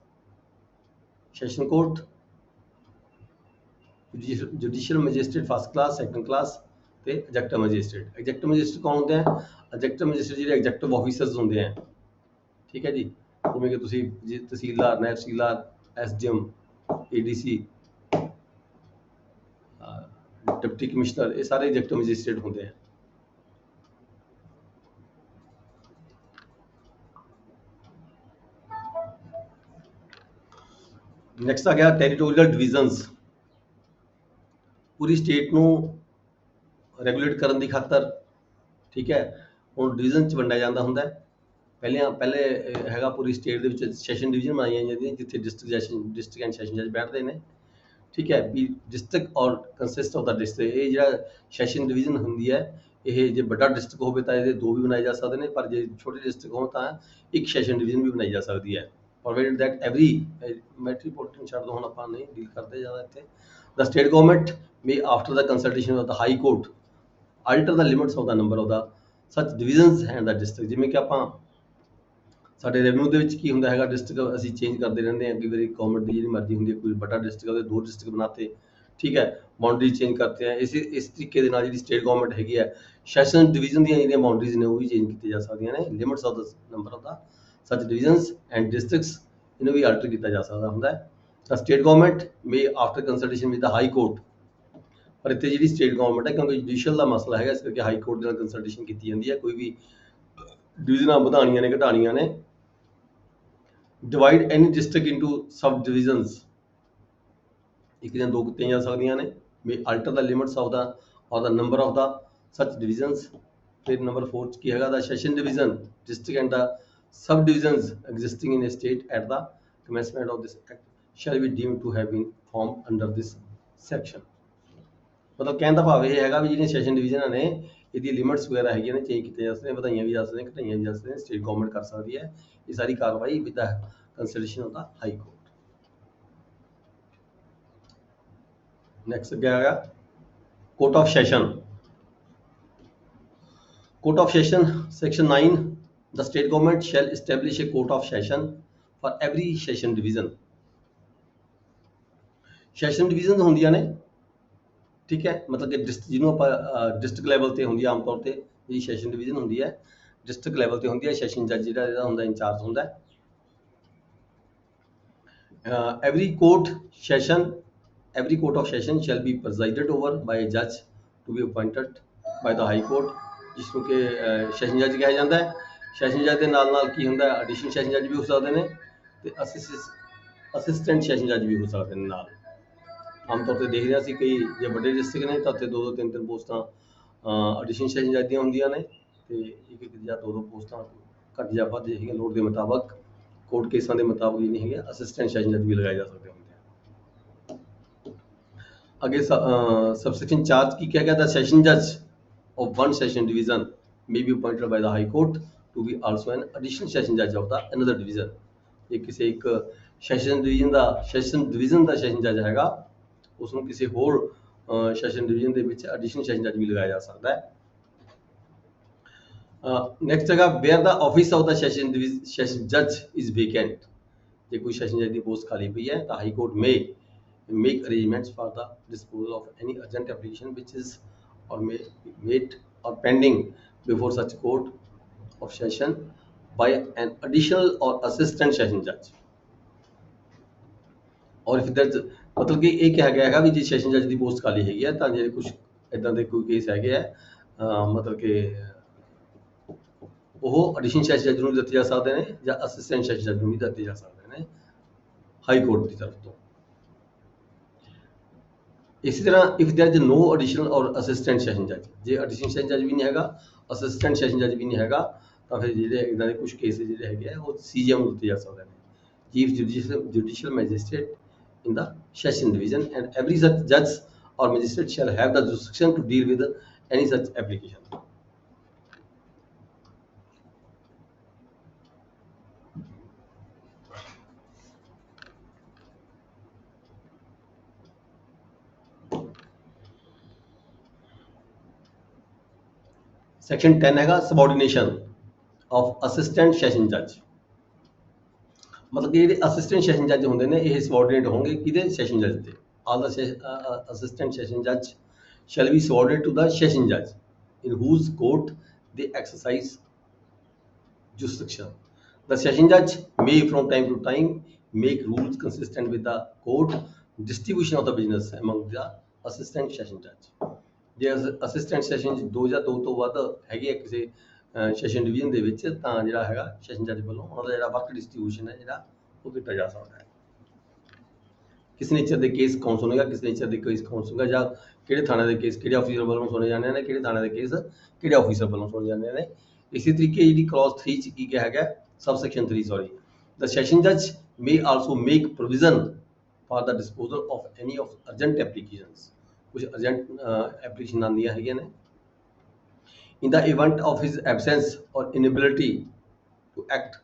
Session court, judicial magistrate first class, second class ਤੇ ਐਗਜ਼ੈਕਟਿਵ ਮੈਜਿਸਟਰੇਟ। ਐਗਜ਼ੈਕਟਿਵ ਮੈਜਿਸਟਰੇਟ ਕੌਣ ਹੁੰਦੇ ਆ? ਐਗਜ਼ੈਕਟਿਵ ਮੈਜਿਸਟਰੇਟ ਜਿਹੜੇ ਐਗਜ਼ੈਕਟਿਵ ਆਫੀਸਰਸ ਹੁੰਦੇ ਆ, ਠੀਕ ਹੈ ਜੀ, ਜਿਵੇਂ ਕਿ ਤੁਸੀਂ ਤਹਿਸੀਲਦਾਰ, ਨਾਇਬ ਤਹਿਸੀਲਦਾਰ, ਐਸਡੀਐਮ, ਏਡੀਸੀ, ਡਿਪਟੀ ਕਮਿਸ਼ਨਰ, ਇਹ ਸਾਰੇ ਐਗਜ਼ੈਕਟਿਵ ਮੈਜਿਸਟਰੇਟ ਹੁੰਦੇ ਆ। ਨੈਕਸਟ ਆ ਗਿਆ ਟੈਰੀਟੋਰੀਅਲ ਡਿਵੀਜ਼ਨਸ। ਪੂਰੀ ਸਟੇਟ ਨੂੰ ਰੈਗੂਲੇਟ ਕਰਨ ਦੀ ਖਾਤਰ, ਠੀਕ ਹੈ, ਹੁਣ ਡਿਵੀਜ਼ਨ 'ਚ ਵੰਡਿਆ ਜਾਂਦਾ ਹੁੰਦਾ ਹੈ। ਪਹਿਲੇ ਹੈਗਾ ਪੂਰੀ ਸਟੇਟ ਦੇ ਵਿੱਚ ਸੈਸ਼ਨ ਡਿਵੀਜ਼ਨ ਬਣਾਈਆਂ ਜਾਂਦੀਆਂ ਜਿੱਥੇ ਡਿਸਟ੍ਰਿਕਟ ਐਂਡ ਸੈਸ਼ਨ ਜੱਜ ਬੈਠਦੇ ਨੇ, ਠੀਕ ਹੈ। ਵੀ ਡਿਸਟ੍ਰਿਕਟ ਔਰ ਕੰਸਿਸਟ ਆਫ ਦਾ ਡਿਸਟ੍ਰਿਕਟ, ਇਹ ਜਿਹੜਾ ਸੈਸ਼ਨ ਡਿਵੀਜ਼ਨ ਹੁੰਦੀ ਹੈ, ਇਹ ਜੇ ਵੱਡਾ ਡਿਸਟ੍ਰਿਕਟ ਹੋਵੇ ਤਾਂ ਇਹਦੇ 2 ਵੀ ਬਣਾਏ ਜਾ ਸਕਦੇ ਨੇ, ਪਰ ਜੇ ਛੋਟੇ ਡਿਸਟ੍ਰਿਕਟ ਹੋਣ ਤਾਂ ਇੱਕ ਸੈਸ਼ਨ ਡਿਵੀਜ਼ਨ ਵੀ ਬਣਾਈ ਜਾ ਸਕਦੀ ਹੈ। provided that every metropolitan ਛੱਡ ਦੋ, ਹੁਣ ਆਪਾਂ ਨਹੀਂ ਡੀਲ ਕਰਦੇ ਜ਼ਿਆਦਾ ਇੱਥੇ। The state government may after the consultation of the high court alter the limits of the number of the such divisions and the district। ਜਿਵੇਂ ਕਿ ਆਪਾਂ ਸਾਡੇ ਰੈਵਨਿਊ ਦੇ ਵਿੱਚ ਕੀ ਹੁੰਦਾ ਹੈਗਾ, ਡਿਸਟ੍ਰਿਕਟ ਅਸੀਂ ਚੇਂਜ ਕਰਦੇ ਰਹਿੰਦੇ ਹਾਂ। ਕਈ ਵਾਰੀ ਗਵਰਨਮੈਂਟ ਦੀ ਜਿਹੜੀ ਮਰਜ਼ੀ ਹੁੰਦੀ ਹੈ, ਕੋਈ ਵੱਡਾ ਡਿਸਟ੍ਰਿਕਟ ਉਹਦੇ 2 ਡਿਸਟ੍ਰਿਕਟ ਬਣਾਤੇ, ठीक है, बाउंड्री चेंज करते हैं। इस तरीके ਦੇ ਨਾਲ ਜਿਹੜੀ ਸਟੇਟ ਗਵਰਨਮੈਂਟ ਹੈਗੀ ਹੈ, ਸੈਸ਼ਨ ਡਿਵੀਜ਼ਨ ਦੀਆਂ ਜਿਹੜੀਆਂ ਬਾਉਂਡਰੀਜ਼ ਨੇ ਉਹ ਵੀ ਚੇਂਜ ਕੀਤੀਆਂ ਜਾ ਸਕਦੀਆਂ ਨੇ। Limits of the number of the such divisions and districts ਇਹਨੂੰ ਵੀ ਆਲਟਰ ਕੀਤਾ ਜਾ ਸਕਦਾ ਹੁੰਦਾ ਹੈ। ਤਾਂ state government may after consultation with the high court, ਪਰ ਇੱਥੇ ਜਿਹੜੀ ਸਟੇਟ ਗਵਰਨਮੈਂਟ ਹੈ ਕਿਉਂਕਿ ਜੁਡੀਸ਼ੀਅਲ ਦਾ ਮਸਲਾ ਹੈਗਾ, ਇਸ ਕਰਕੇ ਹਾਈ ਕੋਰਟ ਦੇ ਨਾਲ ਕੰਸਲਟੇਸ਼ਨ ਕੀਤੀ ਜਾਂਦੀ ਹੈ। ਕੋਈ ਵੀ ਡਿਵੀਜ਼ਨਾਂ ਵਧਾਉਣੀਆਂ ਨੇ ਘਟਾਉਣੀਆਂ ਨੇ। Divide any district into sub divisions, ਇੱਕ ਜਾਂ ਦੋ ਕੀਤੀਆਂ ਜਾ ਸਕਦੀਆਂ ਨੇ। May alter the limits of the number of the such divisions. ਫਿਰ ਨੰਬਰ 4 'ਚ ਕੀ ਹੈਗਾ, the session division district and the sub divisions existing in a state at the commencement of this act shall be deemed to have been form under this section. ਮਤਲਬ ਕਹਿਣ ਦਾ ਭਾਵ ਇਹ ਹੈਗਾ ਵੀ ਜਿਹੜੀਆਂ ਸੈਸ਼ਨ ਡਿਵੀਜ਼ਨਾਂ ਨੇ ਇਹਦੀ ਲਿਮਿਟਸ ਵਗੈਰਾ ਹੈਗੀਆਂ ਨੇ ਚੇਂਜ ਕੀਤੀਆਂ ਜਾ ਸਕਦੀਆਂ, ਵਧਾਈਆਂ ਵੀ ਜਾ ਸਕਦੀਆਂ, ਘਟਾਈਆਂ ਵੀ ਜਾ ਸਕਦੀਆਂ, ਸਟੇਟ ਗਵਰਨਮੈਂਟ ਕਰ ਸਕਦੀ ਹੈ ਇਹ ਸਾਰੀ ਕਾਰਵਾਈ with the consultation of the high court. Next ਅੱਗੇ ਆਇਆ court of session. Court of session section 9, the state government shall establish a court of session for every session division। Session division ਹੁੰਦੀਆਂ ਨੇ, ਠੀਕ ਹੈ, ਮਤਲਬ ਕਿ ਜਿਹਨੂੰ ਆਪਾਂ ਡਿਸਟ੍ਰਿਕਟ ਲੈਵਲ ਤੇ ਹੁੰਦੀ ਹੈ ਆਮ ਤੌਰ ਤੇ ਜਿਹੜੀ ਸੈਸ਼ਨ ਡਿਵੀਜ਼ਨ ਹੁੰਦੀ ਹੈ ਡਿਸਟ੍ਰਿਕਟ ਲੈਵਲ ਤੇ ਹੁੰਦੀ ਹੈ। ਸੈਸ਼ਨ ਜੱਜ ਜਿਹੜਾ ਇਹਦਾ ਹੁੰਦਾ ਇੰਚਾਰਜ ਹੁੰਦਾ ਹੈ। every court of session shall be presided over by a judge to be appointed by the high court, ਜਿਸਨੂੰ ਕਿ ਸੈਸ਼ਨ ਜੱਜ ਕਿਹਾ ਜਾਂਦਾ ਹੈ। ਸੈਸ਼ਨ ਜੱਜ ਦੇ ਨਾਲ ਨਾਲ ਕੀ ਹੁੰਦਾ ਹੈ, ਐਡੀਸ਼ਨਲ ਸੈਸ਼ਨ ਜੱਜ ਵੀ ਹੋ ਸਕਦੇ ਨੇ ਤੇ ਅਸਿਸਟੈਂਟ ਸੈਸ਼ਨ ਜੱਜ ਵੀ ਹੋ ਸਕਦੇ ਨੇ ਨਾਲ। ਆਮ ਤੌਰ ਤੇ ਦੇਖਦੇ ਹਾਂ ਅਸੀਂ ਕਈ ਜੇ ਵੱਡੇ ਡਿਸਟ੍ਰਿਕਟ ਨੇ ਤਾਂ ਉੱਥੇ 2-2 3-3 ਪੋਸਟਾਂ ਐਡੀਸ਼ਨਲ ਸੈਸ਼ਨ ਜੱਜ ਦੀਆਂ ਹੁੰਦੀਆਂ ਨੇ ਤੇ ਇੱਕ ਜਾਂ 2-2 ਪੋਸਟਾਂ ਘੱਟ ਜਾਂ ਵੱਧ ਜਿਹੜੀਆਂ ਲੋੜ ਦੇ ਮੁਤਾਬਕ ਕੋਰਟ ਕੇਸਾਂ ਦੇ ਮੁਤਾਬਕ ਨਹੀਂ ਹੈਗੇ ਅਸਿਸਟੈਂਟ ਸੈਸ਼ਨ ਜੱਜ ਵੀ ਲਗਾਏ ਜਾ ਸਕਦੇ ਹੁੰਦੇ ਆ। ਅੱਗੇ ਸਬਸੈਕਸ਼ਨ 4 ਕੀ ਕਿਹਾ ਗਿਆ, ਦਾ ਸੈਸ਼ਨ ਜੱਜ of one session division may be appointed by the high court to be also an additional session judge of the another division। ਇਹ ਕਿਸੇ ਇੱਕ ਸੈਸ਼ਨ ਡਿਵੀਜ਼ਨ ਦਾ ਸੈਸ਼ਨ ਜੱਜ ਹੈਗਾ, ਉਸ ਨੂੰ ਕਿਸੇ ਹੋਰ ਸੈਸ਼ਨ ਡਿਵੀਜ਼ਨ ਦੇ ਵਿੱਚ ਐਡੀਸ਼ਨਲ ਸੈਸ਼ਨ ਜੱਜ ਵੀ ਲਗਾਇਆ ਜਾ ਸਕਦਾ ਹੈ। ਨੈਕਸਟ ਹੈਗਾ where the office of the session ਜੱਜ ਇਜ਼ ਵੇਕੈਂਟ। ਜੇ ਕੋਈ ਸੈਸ਼ਨ ਜੱਜ ਦੀ ਪੋਸਟ ਖਾਲੀ ਪਈ ਹੈ ਤਾਂ high court may make arrangements for the disposal of any urgent application which is or made or pending before such court of session by an additional or assistant session judge। और if there's मतलब कि ਇਹ ਕਿਹਾ ਗਿਆ ਹੈਗਾ ਵੀ ਜੇ session ਜੱਜ ਦੀ post ਖਾਲੀ ਹੈਗੀ ਹੈ ਤਾਂ ਜਿਹੜੇ ਕੁਝ ਇਦਾਂ ਦੇ ਕੋਈ ਕੇਸ ਹੈਗੇ ਆ ਮਤਲਬ ਕਿ ਉਹ ਐਡੀਸ਼ਨਲ ਸੈਸ਼ਨ ਜੱਜ ਨੂੰ ਦਿੱਤੇ ਜਾ ਸਕਦੇ ਨੇ ਜਾਂ ਅਸਿਸਟੈਂਟ ਸੈਸ਼ਨ ਜੱਜ ਨੂੰ ਵੀ ਦਿੱਤੇ ਜਾ ਸਕਦੇ ਨੇ ਹਾਈ ਕੋਰਟ ਦੀ ਤਰਫ ਤੋਂ। ਇसी तरह if there is no additional or assistant session जज, जे एडिशनल सैशन जज भी नहीं हैगा असिस्टेंट सैशन जज भी नहीं हैगा ਤਾਂ ਫਿਰ ਜਿਹੜੇ ਇਦਾਂ ਦੇ ਕੁਝ ਕੇਸ ਜਿਹੜੇ ਹੈਗੇ ਆ ਉਹ ਸੀਜੀਐਮ ਨੂੰ ਦਿੱਤੇ ਜਾ ਸਕਦੇ ਨੇ, chief judicial magistrate in the session division, and every such judge or magistrate shall have the jurisdiction to deal with any such application। Section 10 हैगा सबऑर्डिनेशन ऑफ असिस्टेंट सैशन जज। मतलब कि ਜਿਹੜੇ ਅਸਿਸਟੈਂਟ ਸੈਸ਼ਨ ਜੱਜ ਹੁੰਦੇ ਨੇ ਇਹ ਸਬਆਰਡੀਨੇਟ ਹੋਣਗੇ ਕਿਹਦੇ ਸੈਸ਼ਨ ਜੱਜ ਦੇ। ਆਲ ਦਾ ਅਸਿਸਟੈਂਟ ਸੈਸ਼ਨ ਜੱਜ shell be subordinate to the session ਜੱਜ ਇਨ ਹੂਜ਼ ਕੋਰਟ ਦੇ exercise jurisdiction। The session judge may from time to time make rules consistent with the court distribution of the business among the assistant session judge। ਜੇ assistant session 2 ਜਾਂ 2 ਤੋਂ ਵੱਧ ਹੈਗੇ ਆ ਕਿਸੇ session division ਦੇ ਵਿੱਚ ਤਾਂ ਜਿਹੜਾ ਹੈਗਾ ਸੈਸ਼ਨ ਜੱਜ ਵੱਲੋਂ ਉਹਨਾਂ ਦਾ ਜਿਹੜਾ ਵਰਕ ਡਿਸਟ੍ਰੀਬਿਊਸ਼ਨ ਹੈ ਜਿਹੜਾ ਉਹ ਕੀਤਾ ਜਾ ਸਕਦਾ ਹੈ। ਕਿਸ ਨੇਚਰ ਦੇ ਕੇਸ ਕੌਣ ਸੁਣੇਗਾ, ਕਿਸ ਨੇਚਰ ਦੇ ਕੇਸ ਕੌਣ ਸੁਣੇਗਾ, ਜਾਂ ਕਿਹੜੇ ਥਾਣੇ ਦੇ ਕੇਸ ਕਿਹੜੇ ਆਫੀਸਰ ਵੱਲੋਂ ਸੁਣੇ ਜਾਂਦੇ ਨੇ, ਕਿਹੜੇ ਥਾਣੇ ਦੇ ਕੇਸ ਕਿਹੜੇ ਆਫੀਸਰ ਵੱਲੋਂ ਸੁਣੇ ਜਾਂਦੇ ਨੇ। ਇਸੇ ਤਰੀਕੇ ਜਿਹੜੀ ਕਲੌਜ਼ 3 ਚ ਕੀ ਕਿਹਾ ਗਿਆ, ਸਬਸੈਕਸ਼ਨ 3 ਸੌਰੀ, ਦ ਸੈਸ਼ਨ ਜੱਜ may also make provision for the disposal of any of urgent applications। ਕੁਝ ਅਰਜੈਂਟ ਐਪਲੀਕੇਸ਼ਨ ਆਉਂਦੀਆਂ ਹੈਗੀਆਂ ਨੇ। In the event of his absence or inability to act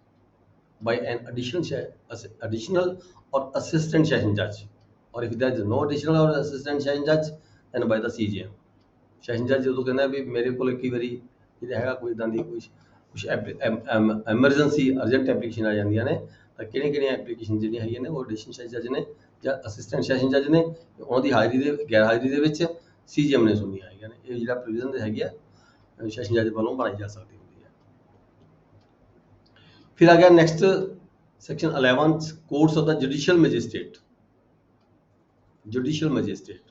by an additional or assistant session judge, or if there is no additional or assistant session judge then by the CJM। Session ਜੱਜ ਜਦੋਂ ਕਹਿੰਦਾ ਵੀ ਮੇਰੇ ਕੋਲ ਕਈ ਵਾਰੀ ਜਿਹੜਾ ਹੈਗਾ ਕੋਈ ਇਦਾਂ ਦੀ ਕੁਝ ਐਮਰਜੈਂਸੀ ਅਰਜੈਂਟ ਐਪਲੀਕੇਸ਼ਨ ਆ ਜਾਂਦੀਆਂ ਨੇ ਤਾਂ ਕਿਹੜੀਆਂ ਐਪਲੀਕੇਸ਼ਨ ਜਿਹੜੀਆਂ ਹੈਗੀਆਂ ਨੇ ਉਹ ਐਡੀਸ਼ਨਲ ਸੈਸ਼ਨ ਜੱਜ ਨੇ ਜਾਂ ਅਸਿਸਟੈਂਟ ਸੈਸ਼ਨ ਜੱਜ ਨੇ ਉਹਨਾਂ ਦੀ ਹਾਜ਼ਰੀ ਦੇ ਗੈਰ ਹਾਜ਼ਰੀ ਦੇ ਵਿੱਚ ਸੀਜੀਐਮ ਨੇ ਸੁਣੀਆਂ ਹੈਗੀਆਂ ਨੇ। ਇਹ ਜਿਹੜਾ ਪ੍ਰੋਵੀਜ਼ਨ ਹੈਗੀ ਆ ਸੈਸ਼ਨ ਜੱਜ ਵੱਲੋਂ ਬਣਾਈ ਜਾ ਸਕਦੀ ਹੁੰਦੀ ਹੈ। ਫਿਰ ਆ ਗਿਆ next section 11 courts of the judicial magistrate. Judicial magistrate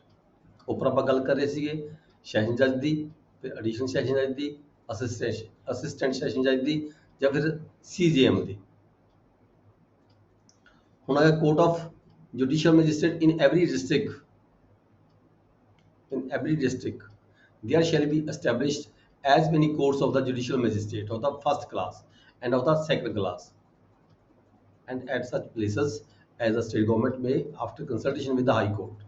ਉੱਪਰ ਆਪਾਂ ਗੱਲ ਕਰ ਰਹੇ ਸੀਗੇ ਸੈਸ਼ਨ ਜੱਜ ਦੀ, ਫਿਰ ਐਡੀਸ਼ਨਲ ਸੈਸ਼ਨ ਜੱਜ ਦੀ, ਅਸਿਸਟੈਂਟ ਸੈਸ਼ਨ ਜੱਜ ਦੀ ਜਾਂ ਫਿਰ ਸੀਜੀਐਮ ਦੀ। ਹੁਣ ਆਇਆ court of judicial magistrate in every district. In every district, there shall be established as many courts of the judicial magistrate of the first class and of the second class, and at such places as the state government may, after consultation with the High Court,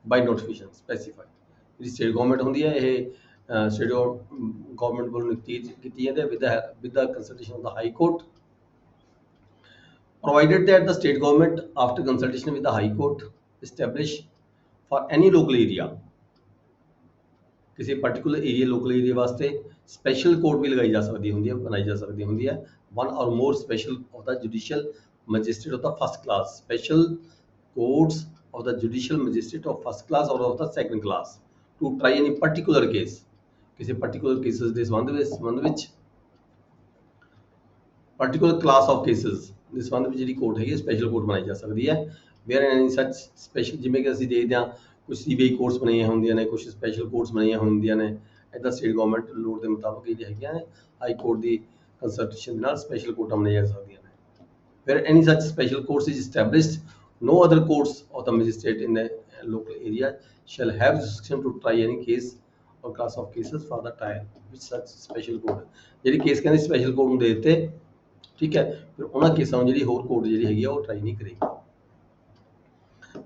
by notification specify। ਜਿਹੜੀ state government ਹੁੰਦੀ ਹੈ ਇਹ state government ਵੱਲੋਂ ਨਿਯੁਕਤੀ ਕੀਤੀ ਜਾਂਦੀ ਹੈ with the consultation of the High Court, provided that the state government, after consultation with the High Court, establish for any local area, ਕਿਸੇ ਪਾਰਟਿਕੂਲਰ ਏਰੀਆ ਲੋਕਲ ਏਰੀਆ ਵਾਸਤੇ ਸਪੈਸ਼ਲ ਕੋਰਟ ਵੀ ਲਗਾਈ ਜਾ ਸਕਦੀ ਹੁੰਦੀ ਹੈ, ਬਣਾਈ ਜਾ ਸਕਦੀ ਹੁੰਦੀ ਹੈ। one or more special of the judicial magistrate of the first class, special courts of the judicial magistrate of first class or of the second class to try any particular case, ਕਿਸੇ particular cases ਦੇ ਸੰਬੰਧ ਵਿੱਚ particular class of cases ਦੇ ਸੰਬੰਧ ਵਿੱਚ ਜਿਹੜੀ court ਹੈਗੀ special court ਬਣਾਈ ਜਾ ਸਕਦੀ ਹੈ। where any such special, ਜਿਵੇਂ ਕਿ ਅਸੀਂ ਦੇਖਦੇ ਹਾਂ ਕੁਝ ਸੀਬੀਆਈ ਕੋਰਟਸ ਬਣਾਈਆਂ ਹੁੰਦੀਆਂ ਨੇ, ਕੁਝ ਸਪੈਸ਼ਲ ਕੋਰਟਸ ਬਣਾਈਆਂ ਹੁੰਦੀਆਂ ਨੇ। ਇੱਦਾਂ ਸਟੇਟ ਗਵਰਨਮੈਂਟ ਲੋੜ ਦੇ ਮੁਤਾਬਕ ਜਿਹੜੀ ਹੈਗੀਆਂ ਨੇ ਹਾਈ ਕੋਰਟ ਦੀ ਕੰਸਲਟੇਸ਼ਨ ਨਾਲ ਸਪੈਸ਼ਲ ਕੋਰਟਾਂ ਬਣਾਈਆਂ ਜਾ ਸਕਦੀਆਂ ਨੇ। where any such special courts is established, no other courts of the magistrate in the local area shall have jurisdiction to try any case or class of cases for the trial which such special court, ਜਿਹੜੀ case ਕਹਿੰਦੇ special court ਨੂੰ ਦੇ ਦਿੱਤੇ, ਠੀਕ ਹੈ, ਫਿਰ ਉਹਨਾਂ ਕੇਸਾਂ ਨੂੰ ਜਿਹੜੀ ਹੋਰ ਕੋਰਟ ਜਿਹੜੀ ਹੈਗੀ ਆ ਉਹ ਟਰਾਈ ਨਹੀਂ ਕਰੇਗੀ।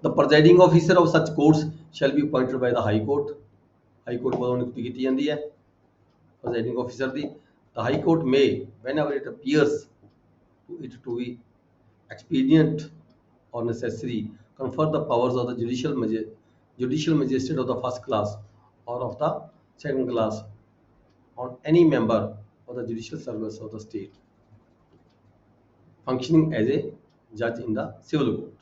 The presiding officer of such courts shall be appointed by the High Court। High Court ਵੱਲੋਂ ਨਿਯੁਕਤੀ ਕੀਤੀ ਜਾਂਦੀ ਹੈ presiding officer the. The High Court may, whenever it appears to it to be expedient or necessary, confer the powers of the judicial magistrate of the first class or of the second class on any member of the judicial service of the state functioning as a judge in the civil court।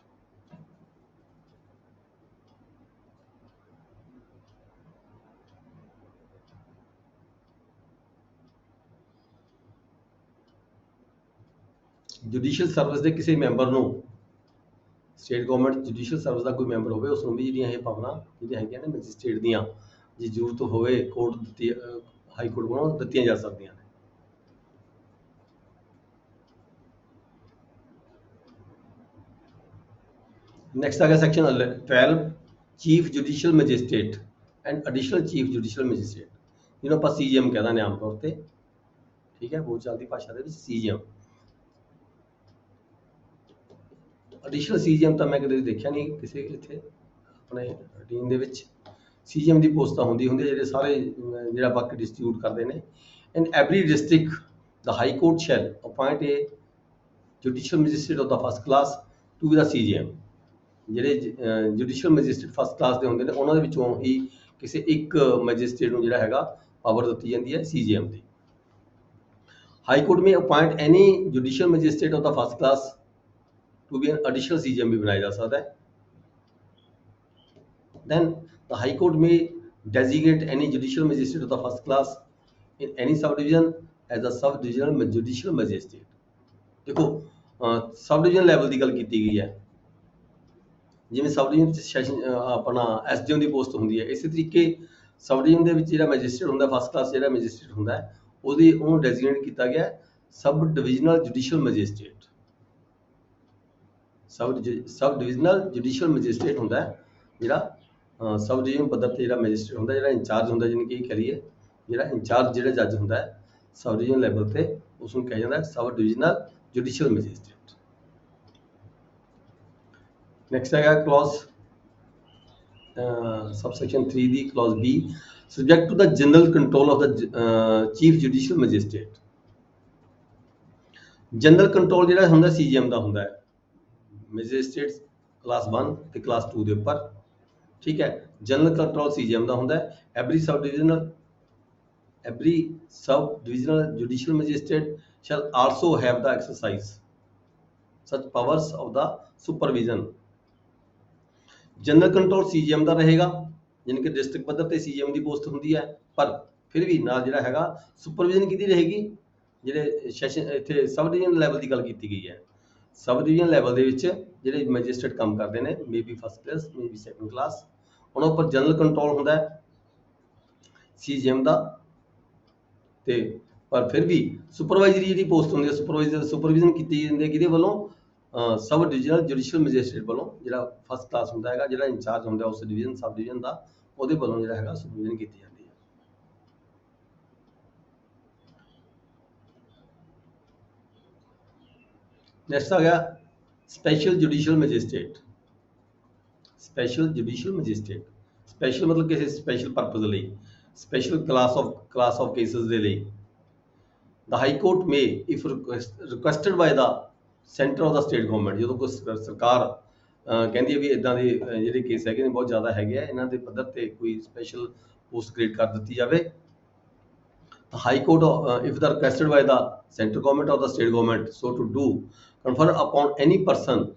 Judicial service ਦੇ ਕਿਸੇ member ਨੂੰ, state government judicial service ਦਾ ਕੋਈ member ਹੋਵੇ, ਉਸ ਨੂੰ ਵੀ ਜਿਹੜੀਆਂ ਇਹ ਪਾਵਰਾਂ ਜਿਹੜੀਆਂ ਹੈਗੀਆਂ ਨੇ ਮੈਜਿਸਟ੍ਰੇਟ ਦੀਆਂ, ਜੇ ਜ਼ਰੂਰਤ ਹੋਵੇ ਕੋਰਟ ਦਿੱਤੀ ਹਾਈ ਕੋਰਟ ਵੱਲੋਂ ਦਿੱਤੀਆਂ ਜਾ ਸਕਦੀਆਂ ਨੇ। ਨੈਕਸਟ ਆ ਗਿਆ section 12 chief judicial magistrate and additional chief judicial magistrate, ਜਿਹਨੂੰ ਆਪਾਂ ਸੀਜੀਐਮ ਕਹਿੰਦੇ ਨੇ ਆਮ ਤੌਰ ਤੇ, ਠੀਕ ਹੈ, ਬੋਲਚਾਲ ਦੀ ਭਾਸ਼ਾ ਦੇ ਵਿੱਚ ਸੀਜੀਐਮ। ਐਡੀਸ਼ਨਲ ਸੀਜੀਐਮ ਤਾਂ ਮੈਂ ਕਦੇ ਦੇਖਿਆ ਨਹੀਂ ਕਿਸੇ ਇੱਥੇ ਆਪਣੇ ਰੂਟੀਨ ਦੇ ਵਿੱਚ। ਸੀਜੀਐਮ ਦੀ ਪੋਸਟ ਤਾਂ ਹੁੰਦੀ ਹੈ ਜਿਹੜੇ ਸਾਰੇ ਜਿਹੜਾ ਬਾਕੀ ਡਿਸਟ੍ਰੀਬਿਊਟ ਕਰਦੇ ਨੇ। In every district the high court shall appoint a judicial magistrate of the first class to be the CJM. ਜਿਹੜੇ ਜੁਡੀਸ਼ੀਅਲ ਮੈਜਿਸਟ੍ਰੇਟ ਫਸਟ ਕਲਾਸ ਦੇ ਹੁੰਦੇ ਨੇ ਉਹਨਾਂ ਦੇ ਵਿੱਚੋਂ ਹੀ ਕਿਸੇ ਇੱਕ ਮੈਜਿਸਟ੍ਰੇਟ ਨੂੰ ਜਿਹੜਾ ਹੈਗਾ ਪਾਵਰ ਦਿੱਤੀ ਜਾਂਦੀ ਹੈ ਸੀਜੀਐਮ ਦੀ। High court may appoint any judicial magistrate of the first class to be an additional CGM भी बनाया जा सकता है। Then the High Court may designate any judicial magistrate of the first class in any subdivision as a sub-divisional judicial magistrate। देखो sub division level ਦੀ ਗੱਲ ਕੀਤੀ ਗਈ ਹੈ, ਜਿਵੇਂ ਸਬ ਡਿਵੀਜ਼ਨ ਸੈਸ਼ਨ ਆਪਣਾ ਐਸਡੀਐਮ ਦੀ ਪੋਸਟ ਹੁੰਦੀ ਹੈ, ਇਸੇ ਤਰੀਕੇ ਸਬ ਡਿਵੀਜ਼ਨ ਦੇ ਵਿੱਚ ਜਿਹੜਾ ਮੈਜਿਸਟ੍ਰੇਟ ਹੁੰਦਾ ਫਸਟ ਕਲਾਸ ਜਿਹੜਾ ਮੈਜਿਸਟ੍ਰੇਟ ਹੁੰਦਾ ਉਹਨੂੰ ਡੈਜ਼ਿਗਨੇਟ ਕੀਤਾ ਗਿਆ ਸਬ ਡਿਵੀਜ਼ਨਲ ਜੁਡੀਸ਼ੀਅਲ ਮੈਜਿਸਟ੍ਰੇਟ। ਸਬ ਡਿਵੀਜ਼ਨਲ ਜੁਡੀਸ਼ੀਅਲ ਮੈਜਿਸਟ੍ਰੇਟ ਹੁੰਦਾ ਜਿਹੜਾ ਸਬ ਡਿਵੀਜ਼ਨ ਪੱਧਰ ਤੇ ਜਿਹੜਾ ਮੈਜਿਸਟ੍ਰੇਟ ਹੁੰਦਾ, ਜਿਹੜਾ ਇੰਚਾਰਜ ਹੁੰਦਾ, ਜਿਹਨੂੰ ਕੀ ਕਰੀਏ ਜਿਹੜਾ ਇੰਚਾਰਜ ਜਿਹੜਾ ਜੱਜ ਹੁੰਦਾ ਹੈ ਸਬ ਡਿਵੀਜ਼ਨ ਲੈਵਲ ਤੇ, ਉਸ ਨੂੰ ਕਿਹਾ ਜਾਂਦਾ ਹੈ sub divisional judicial magistrate. Next ਹੈਗਾ ਕਲੌਜ਼ ਸਬਸੈਕਸ਼ਨ 3 ਦੀ clause B, subject to the general control of the chief judicial magistrate. General control ਜਿਹੜਾ ਹੁੰਦਾ ਸੀਜੀਐਮ ਦਾ ਹੁੰਦਾ ਹੈ ਮੈਜਿਸਟ੍ਰੇਟ ਕਲਾਸ 1 ਤੇ ਕਲਾਸ 2 ਦੇ ਉੱਪਰ, ਠੀਕ ਹੈ। ਜਨਰਲ ਕੰਟਰੋਲ ਸੀਜੀਐਮ ਦਾ ਹੁੰਦਾ ਹੈ। Every sub divisional judicial magistrate shall also have the exercise such powers of the supervision general control CGM ਦਾ ਰਹੇਗਾ, ਯਾਨੀ ਕਿ ਡਿਸਟ੍ਰਿਕਟ ਪੱਧਰ ਤੇ ਸੀਜੀਐਮ ਦੀ ਪੋਸਟ ਹੁੰਦੀ ਹੈ, ਪਰ ਫਿਰ ਵੀ ਨਾਲ ਜਿਹੜਾ ਹੈਗਾ ਸੁਪਰਵਿਜ਼ਨ ਕਿਹਦੀ ਰਹੇਗੀ, ਜਿਹੜੇ ਸੈਸ਼ਨ ਇੱਥੇ ਸਬ ਡਿਵੀਜ਼ਨ ਲੈਵਲ ਦੀ ਗੱਲ ਕੀਤੀ ਗਈ ਹੈ। ਸਬ ਡਿਵੀਜ਼ਨ ਲੈਵਲ ਦੇ ਵਿੱਚ ਜਿਹੜੇ ਮੈਜਿਸਟਰੇਟ ਕੰਮ ਕਰਦੇ ਨੇ, may be first class, may be second class, ਉਹਨਾਂ ਉੱਪਰ ਜਨਰਲ ਕੰਟਰੋਲ ਹੁੰਦਾ ਹੈ ਸੀਜੀਐਮ ਦਾ। ਤੇ ਪਰ ਫਿਰ ਵੀ ਸੁਪਰਵਾਈਜ਼ਰੀ ਜਿਹੜੀ ਪੋਸਟ ਹੁੰਦੀ ਹੈ, ਸੁਪਰਵਿਜ਼ਨ ਕੀਤੀ ਜਾਂਦੀ ਹੈ ਕਿਹਦੇ ਵੱਲੋਂ, ਸਬ ਡਿਵੀਜ਼ਨਲ ਜੁਡੀਸ਼ੀਅਲ ਮੈਜਿਸਟਰੇਟ ਵੱਲੋਂ, ਜਿਹੜਾ ਫਸਟ ਕਲਾਸ ਹੁੰਦਾ ਹੈਗਾ, ਜਿਹੜਾ ਇੰਚਾਰਜ ਹੁੰਦਾ ਉਸ ਡਿਵੀਜ਼ਨ ਸਬ ਡਿਵੀਜ਼ਨ ਦਾ, ਉਹਦੇ ਵੱਲੋਂ ਜਿਹੜਾ ਹੈਗਾ ਸੁਪਰਵਿਜ਼ਨ ਕੀਤੀ ਜਾਂਦੀ ਹੈ। ਨੈਕਸਟ ਆ ਗਿਆ special judicial magistrate. Special judicial magistrate, special ਮਤਲਬ ਕਿਸੇ ਸਪੈਸ਼ਲ ਪਰਪਸ ਲਈ, ਸਪੈਸ਼ਲ ਕਲਾਸ ਆਫ ਕੇਸਿਸ ਦੇ ਲਈ। The High Court may, if requested by the center of the state government, ਜਦੋਂ ਕੋਈ ਸਰਕਾਰ ਕਹਿੰਦੀ ਹੈ ਵੀ ਇਦਾਂ ਦੇ ਜਿਹੜੇ ਕੇਸ ਹੈਗੇ ਨੇ ਬਹੁਤ ਜ਼ਿਆਦਾ ਹੈਗੇ ਆ, ਇਹਨਾਂ ਦੇ ਪੱਧਰ ਤੇ ਕੋਈ ਸਪੈਸ਼ਲ ਪੋਸਟ ਕ੍ਰੀਏਟ ਕਰ ਦਿੱਤੀ ਜਾਵੇ। The High Court, if the requested by the central government or the state government so to do, confer upon any person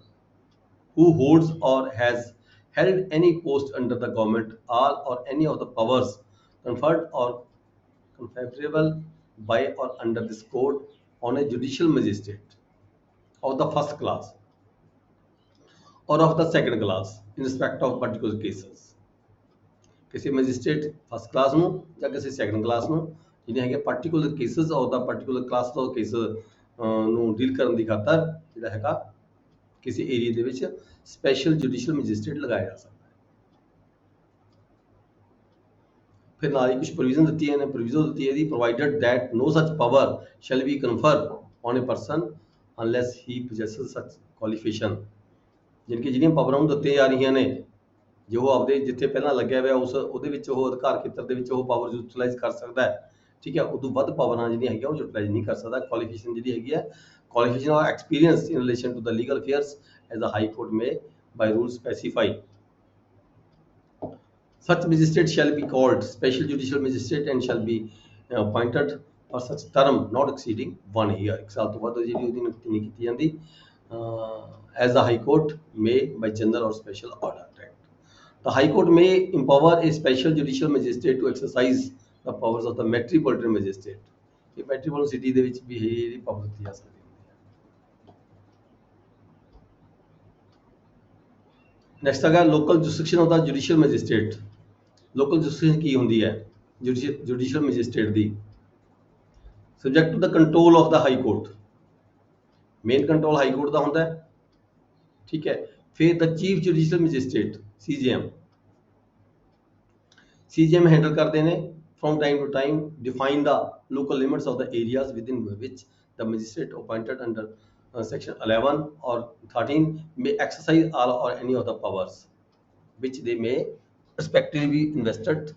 who holds or has held any post under the government all or any of the powers conferred or conferable by or under this code on a judicial magistrate of the first class or of the second class in respect of particular cases। ਕਿਸੇ magistrate first class ਨੂੰ ਜਾਂ ਕਿਸੇ second class ਨੂੰ ਜਿਹੜੇ ਹੈਗੇ particular cases ਔਰ ਦਾ particular class ਦਾ case ਨੂੰ deal ਕਰਨ ਦੀ ਖਾਤਰ ਜਿਹੜਾ ਹੈਗਾ ਕਿਸੇ ਏਰੀਆ ਦੇ ਵਿੱਚ ਸਪੈਸ਼ਲ ਜੁਡੀਸ਼ੀਅਲ ਮੈਜਿਸਟ੍ਰੇਟ ਲਗਾਇਆ ਜਾ ਸਕਦਾ ਹੈ। ਫਿਰ ਨਾਲ ਹੀ ਕੁਝ ਪ੍ਰੋਵੀਜ਼ਨ ਦਿੱਤੀਆਂ ਨੇ, ਪ੍ਰੋਵੀਜ਼ਨ ਦਿੱਤੀ ਹੈ ਦੀ provided that no such power shall be confer on a person unless he possesses such qualification. ਜਿਨ ਕਿ ਜਿਹੜੀਆਂ ਪਾਵਰਾਂ ਨੂੰ ਦਿੱਤੀਆਂ ਜਾ ਰਹੀਆਂ ਨੇ, ਜੋ ਆਪਦੇ ਜਿੱਥੇ ਪਹਿਲਾਂ ਲੱਗਿਆ ਹੋਇਆ ਉਹਦੇ ਵਿੱਚ ਉਹ ਅਧਿਕਾਰ ਖੇਤਰ ਦੇ ਵਿੱਚ ਉਹ ਪਾਵਰ ਯੂਟੀਲਾਈਜ਼ ਕਰ ਸਕਦਾ ਹੈ, ਠੀਕ ਹੈ। ਉਦੋਂ ਵੱਧ ਪਾਵਰਾਂ ਜਿਹੜੀਆਂ ਹੈਗੀਆਂ ਉਹ ਯੂਟੀਲਾਈਜ਼ ਨਹੀਂ ਕਰ ਸਕਦਾ। ਕੁਆਲੀਫਿਕੇਸ਼ਨ ਜਿਹੜੀ ਹੈਗੀ ਹੈ, qualification or experience in relation to the legal affairs as a high court may by rule specify. Such magistrate shall be called special judicial magistrate and shall be appointed for such term not exceeding 1 year। ਇੱਕ ਸਾਲ ਤੋਂ ਵੱਧ ਜਿਹੜੀ ਉਹਦੀ ਨਿਯੁਕਤੀ ਨਹੀਂ ਕੀਤੀ ਜਾਂਦੀ। As the High Court may by general or special order act, the High Court may empower a special judicial magistrate to exercise the powers of the metropolitan magistrate। ਇਹ metropolitan city ਦੇ ਵਿੱਚ ਵੀ ਇਹ ਪਾਵਰ ਦਿੱਤੀ ਜਾ ਸਕਦੀ ਹੈ। Next ਹੈਗਾ local jurisdiction of the judicial magistrate. Local jurisdiction ਕੀ ਹੁੰਦੀ ਹੈ ਜੁਡੀਸ਼ੀਅਲ ਮੈਜਿਸਟ੍ਰੇਟ ਦੀ? Subject to the control of the high court. Main control high court ਦਾ ਹੁੰਦਾ ਹੈ, ਠੀਕ ਹੈ। ਫਿਰ the chief judicial magistrate CGM handle ਕਰਦੇ ਨੇ from time to time define the local limits of the areas within which the magistrate appointed under section 11 or 13 may exercise all or any of the powers which they may respectively be invested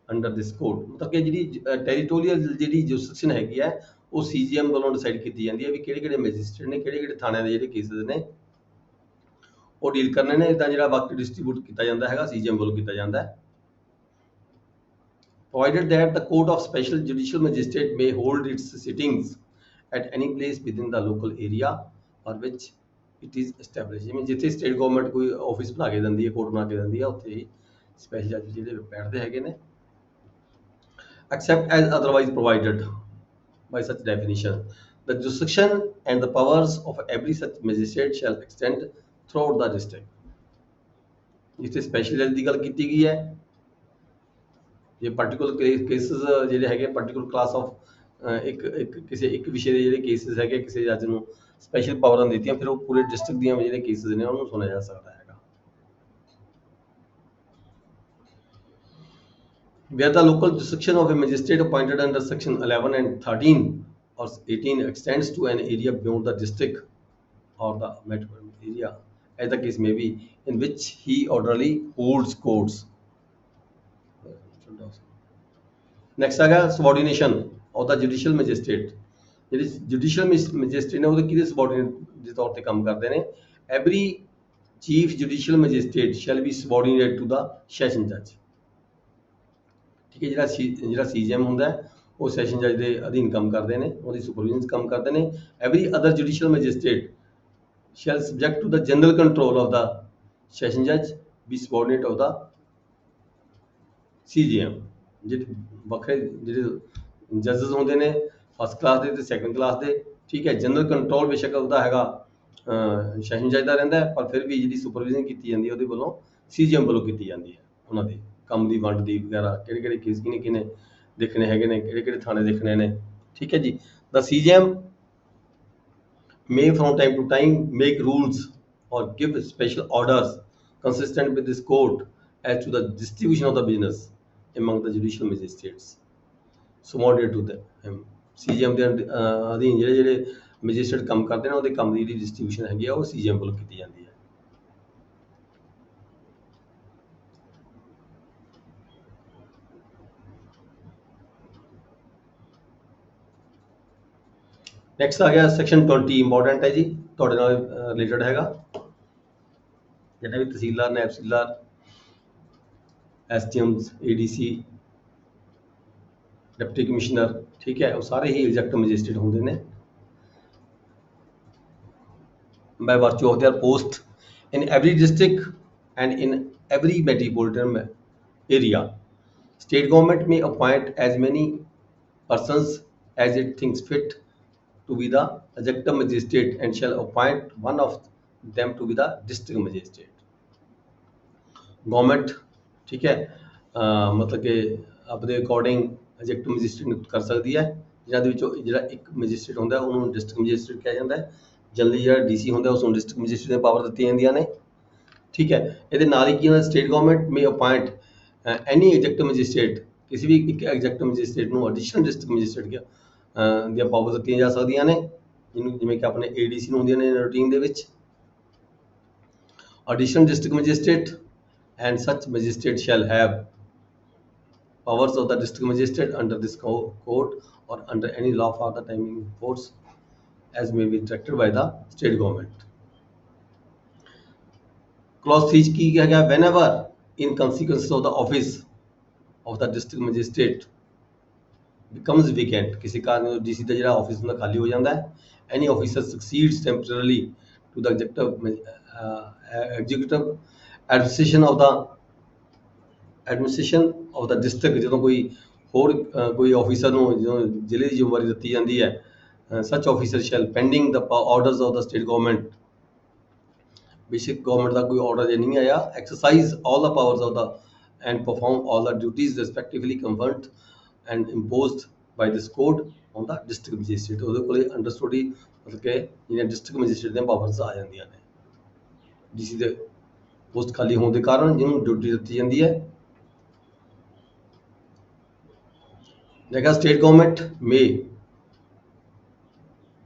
under this code। ਮਤਲਬ ਕਿ ਜਿਹੜੀ territorial ਜਿਹੜੀ jurisdiction ਹੈਗੀ ਹੈ ਉਹ CGM ਵੱਲੋਂ decide ਕੀਤੀ ਜਾਂਦੀ ਹੈ ਵੀ ਕਿਹੜੇ ਕਿਹੜੇ ਮੈਜਿਸਟ੍ਰੇਟ ਨੇ, ਕਿਹੜੇ ਕਿਹੜੇ ਥਾਣਿਆਂ ਦੇ ਜਿਹੜੇ ਕੇਸਿਸ ਨੇ ਉਹ ਡੀਲ ਕਰਨੇ ਨੇ। ਇਦਾਂ ਜਿਹੜਾ ਵਕਤ ਡਿਸਟ੍ਰੀਬਿਊਟ ਕੀਤਾ ਜਾਂਦਾ ਹੈਗਾ ਸੀਜੀਐਮ ਵੱਲੋਂ ਕੀਤਾ ਜਾਂਦਾ ਹੈ। Provided that the court of special judicial magistrate may hold its sittings at any place within the local area or which it is established। ਜਿਵੇਂ ਜਿੱਥੇ ਸਟੇਟ ਗਵਰਨਮੈਂਟ ਕੋਈ ਆਫਿਸ ਬਣਾ ਕੇ ਦਿੰਦੀ ਹੈ, ਕੋਰਟ ਬਣਾ ਕੇ ਦਿੰਦੀ ਹੈ, ਉੱਥੇ ਹੀ ਸਪੈਸ਼ਲ ਜੱਜ ਜਿਹੜੇ ਬੈਠਦੇ ਹੈਗੇ ਨੇ। except as otherwise provided by such definition, the jurisdiction and the powers of every such magistrate shall extend throughout the district। ਜਿੱਥੇ ਸਪੈਸ਼ਲ ਜੱਜ ਦੀ ਗੱਲ ਕੀਤੀ ਗਈ ਹੈ, ਜੇ ਪਾਰਟੀਕੂਲਰ ਕੇਸਿਸ ਜਿਹੜੇ ਹੈਗੇ ਪਾਰਟੀਕੂਲਰ ਕਲਾਸ ਆਫ ਕਿਸੇ ਇੱਕ ਵਿਸ਼ੇ ਦੇ ਜਿਹੜੇ ਕੇਸਿਸ ਹੈਗੇ ਕਿਸੇ ਜੱਜ ਨੂੰ ਸਪੈਸ਼ਲ ਪਾਵਰਾਂ ਦਿੱਤੀਆਂ, ਫਿਰ ਉਹ ਪੂਰੇ ਡਿਸਟ੍ਰਿਕਟ ਦੀਆਂ ਜਿਹੜੇ ਕੇਸਿਸ ਨੇ ਉਹਨੂੰ ਸੁਣਿਆ ਜਾ ਸਕਦਾ ਹੈਗਾ। Where the local jurisdiction of a magistrate appointed under section 11 and 13 or 18 extends to an area beyond the district or the metropolitan area as the case may be, in which he orderly holds courts। Next ਹੈਗਾ ਸਬਆਰਡੀਨੇਸ਼ਨ of the judicial magistrate. ਜਿਹੜੇ judicial magistrate ਨੇ ਉਹਦੇ ਕਿਹਦੇ subordinate ਦੇ ਤੌਰ ਤੇ ਕੰਮ ਕਰਦੇ ਨੇ? Every chief judicial magistrate shall be subordinate to the session ਜੱਜ, ਠੀਕ ਹੈ। ਜਿਹੜਾ ਸੀਜੀਐਮ ਹੁੰਦਾ ਉਹ ਸੈਸ਼ਨ ਜੱਜ ਦੇ ਅਧੀਨ ਕੰਮ ਕਰਦੇ ਨੇ, ਉਹਦੀ ਸੁਪਰਵਿਜ਼ਨ ਕੰਮ ਕਰਦੇ ਨੇ। Every other judicial magistrate shall subject to the general control of the session ਜੱਜ be subordinate of the CGM। ਜਿਹੜੇ ਵੱਖਰੇ ਜਿਹੜੇ ਜੱਜਸ ਹੁੰਦੇ ਨੇ ਫਸਟ ਕਲਾਸ ਦੇ ਤੇ ਸੈਕੰਡ ਕਲਾਸ ਦੇ, ਠੀਕ ਹੈ। ਜਨਰਲ ਕੰਟਰੋਲ ਬੇਸ਼ੱਕ ਉਹਦਾ ਹੈਗਾ ਸੈਸ਼ਨ ਜੱਜ ਦਾ ਰਹਿੰਦਾ ਹੈ, ਪਰ ਫਿਰ ਵੀ ਜਿਹੜੀ ਸੁਪਰਵਿਜ਼ਨ ਕੀਤੀ ਜਾਂਦੀ ਹੈ ਉਹਦੇ ਵੱਲੋਂ CGM ਵੱਲੋਂ ਕੀਤੀ ਜਾਂਦੀ ਹੈ। ਉਹਨਾਂ ਦੇ ਕੰਮ ਦੀ ਵੰਡ ਦੀ ਵਗੈਰਾ, ਕਿਹੜੇ ਕਿਹੜੇ ਕੇਸ ਕਿਹਨੇ ਕਿਹਨੇ ਦੇਖਣੇ ਹੈਗੇ ਨੇ, ਕਿਹੜੇ ਕਿਹੜੇ ਥਾਣੇ ਦੇਖਣੇ ਨੇ, ਠੀਕ ਹੈ ਜੀ। ਦਾ CGM may from time to time make rules or give special orders consistent with this code as to the distribution of the business among the judicial magistrates subordinate to them। CGM ਦੇ ਅਧੀਨ ਜਿਹੜੇ ਜਿਹੜੇ magistrate ਕੰਮ ਕਰਦੇ ਨੇ ਉਹਦੇ ਕੰਮ ਦੀ ਜਿਹੜੀ ਡਿਸਟ੍ਰੀਬਿਊਸ਼ਨ ਹੈਗੀ ਆ ਉਹ CGM ਵੱਲੋਂ ਕੀਤੀ ਜਾਂਦੀ ਹੈ। ਨੈਕਸਟ ਆ ਗਿਆ ਸੈਕਸ਼ਨ 20, ਇੰਪੋਰਟੈਂਟ ਹੈ ਜੀ, ਤੁਹਾਡੇ ਨਾਲ ਰਿਲੇਟਡ ਹੈਗਾ। ਜਿਹੜਾ ਵੀ ਤਹਿਸੀਲਦਾਰ, ਨਾਇਬ ਤਹਿਸੀਲਦਾਰ, SDMs, ADC, ਡਿਪਟੀ ਕਮਿਸ਼ਨਰ, ਠੀਕ ਹੈ, ਉਹ ਸਾਰੇ ਹੀ ਐਗਜ਼ੈਕਟਿਵ ਮੈਜਿਸਟਰੇਟ ਹੁੰਦੇ ਨੇ। by virtue of their post in every district and in every metropolitan area, state government may appoint as many persons as it thinks fit to be the executive magistrate and shall appoint one of them to be the district magistrate। Government, ठीक है, मतलब कि अपने according executive magistrate ਨਿਯੁਕਤ ਕਰ ਸਕਦੀ ਹੈ, ਜਿਨ੍ਹਾਂ ਦੇ ਵਿੱਚੋਂ ਜਿਹੜਾ ਇੱਕ ਮੈਜਿਸਟਰੇਟ ਹੁੰਦਾ ਉਹਨੂੰ ਡਿਸਟ੍ਰਿਕਟ ਮੈਜਿਸਟਰੇਟ ਕਿਹਾ ਜਾਂਦਾ ਹੈ। ਜਨਰਲੀ ਜਿਹੜਾ DC ਹੁੰਦਾ ਉਸ ਨੂੰ ਡਿਸਟ੍ਰਿਕਟ ਮੈਜਿਸਟਰੇਟ ਦੀਆਂ ਪਾਵਰ ਦਿੱਤੀਆਂ ਜਾਂਦੀਆਂ ਨੇ, ਠੀਕ ਹੈ। ਇਹਦੇ ਨਾਲ ਹੀ ਕੀ ਹੁੰਦਾ, ਸਟੇਟ ਗਵਰਨਮੈਂਟ ਮੇ ਅਪਾਇੰਟ ਐਨੀ ਐਗਜ਼ੈਕਟਿਵ ਮੈਜਿਸਟਰੇਟ, ਕਿਸੇ ਵੀ ਇੱਕ ਐਗਜ਼ੈਕਟਿਵ ਮੈਜਿਸਟਰੇਟ ਨੂੰ ਐਡੀਸ਼ਨਲ ਡਿਸਟ੍ਰਿਕਟ ਮੈਜਿਸਟਰੇਟ ਦੀਆਂ ਪਾਵਰ ਦਿੱਤੀਆਂ ਜਾ ਸਕਦੀਆਂ ਨੇ, ਜਿਹਨੂੰ ਜਿਵੇਂ ਕਿ ਆਪਣੇ ADC ਨੂੰ ਹੁੰਦੀਆਂ ਨੇ ਰੂਟੀਨ ਦੇ ਵਿੱਚ। Additional district magistrate and such magistrate shall have powers of the district magistrate under this code or under any law for the time in force as may be directed by the state government। clause 3 की क्या गया, whenever in consequence of the office of the district magistrate becomes vacant, किसी कारण DC ਦਾ ਜਿਹੜਾ office ਹੁੰਦਾ ਖਾਲੀ ਹੋ ਜਾਂਦਾ ਹੈ, any officer succeeds temporarily to the executive administration of the district, ਜਦੋਂ ਕੋਈ ਹੋਰ ਕੋਈ ਆਫਿਸਰ ਨੂੰ ਜਦੋਂ ਜ਼ਿਲ੍ਹੇ ਦੀ ਜ਼ਿੰਮੇਵਾਰੀ ਦਿੱਤੀ ਜਾਂਦੀ ਹੈ, such officer shall pending the orders of the state government, basic government ਦਾ ਕੋਈ ਆਰਡਰ ਜੇ ਨਹੀਂ ਆਇਆ, exercise all the powers of the and perform all the duties respectively conferred and imposed by this code on the district magistrate. ਉਹਦੇ ਕੋਲੇ understood ਹੀ ਮਤਲਬ ਕਿ ਜਿਹੜੀਆਂ ਡਿਸਟ੍ਰਿਕਟ ਮੈਜਿਸਟਰੇਟ ਦੀਆਂ ਪਾਵਰਸ ਆ ਜਾਂਦੀਆਂ ਨੇ, DC ਦੇ ਪੋਸਟ ਖਾਲੀ ਹੋਣ ਦੇ ਕਾਰਨ ਜਿਹਨੂੰ ਡਿਊਟੀ ਦਿੱਤੀ ਜਾਂਦੀ ਹੈ। देखा, state government may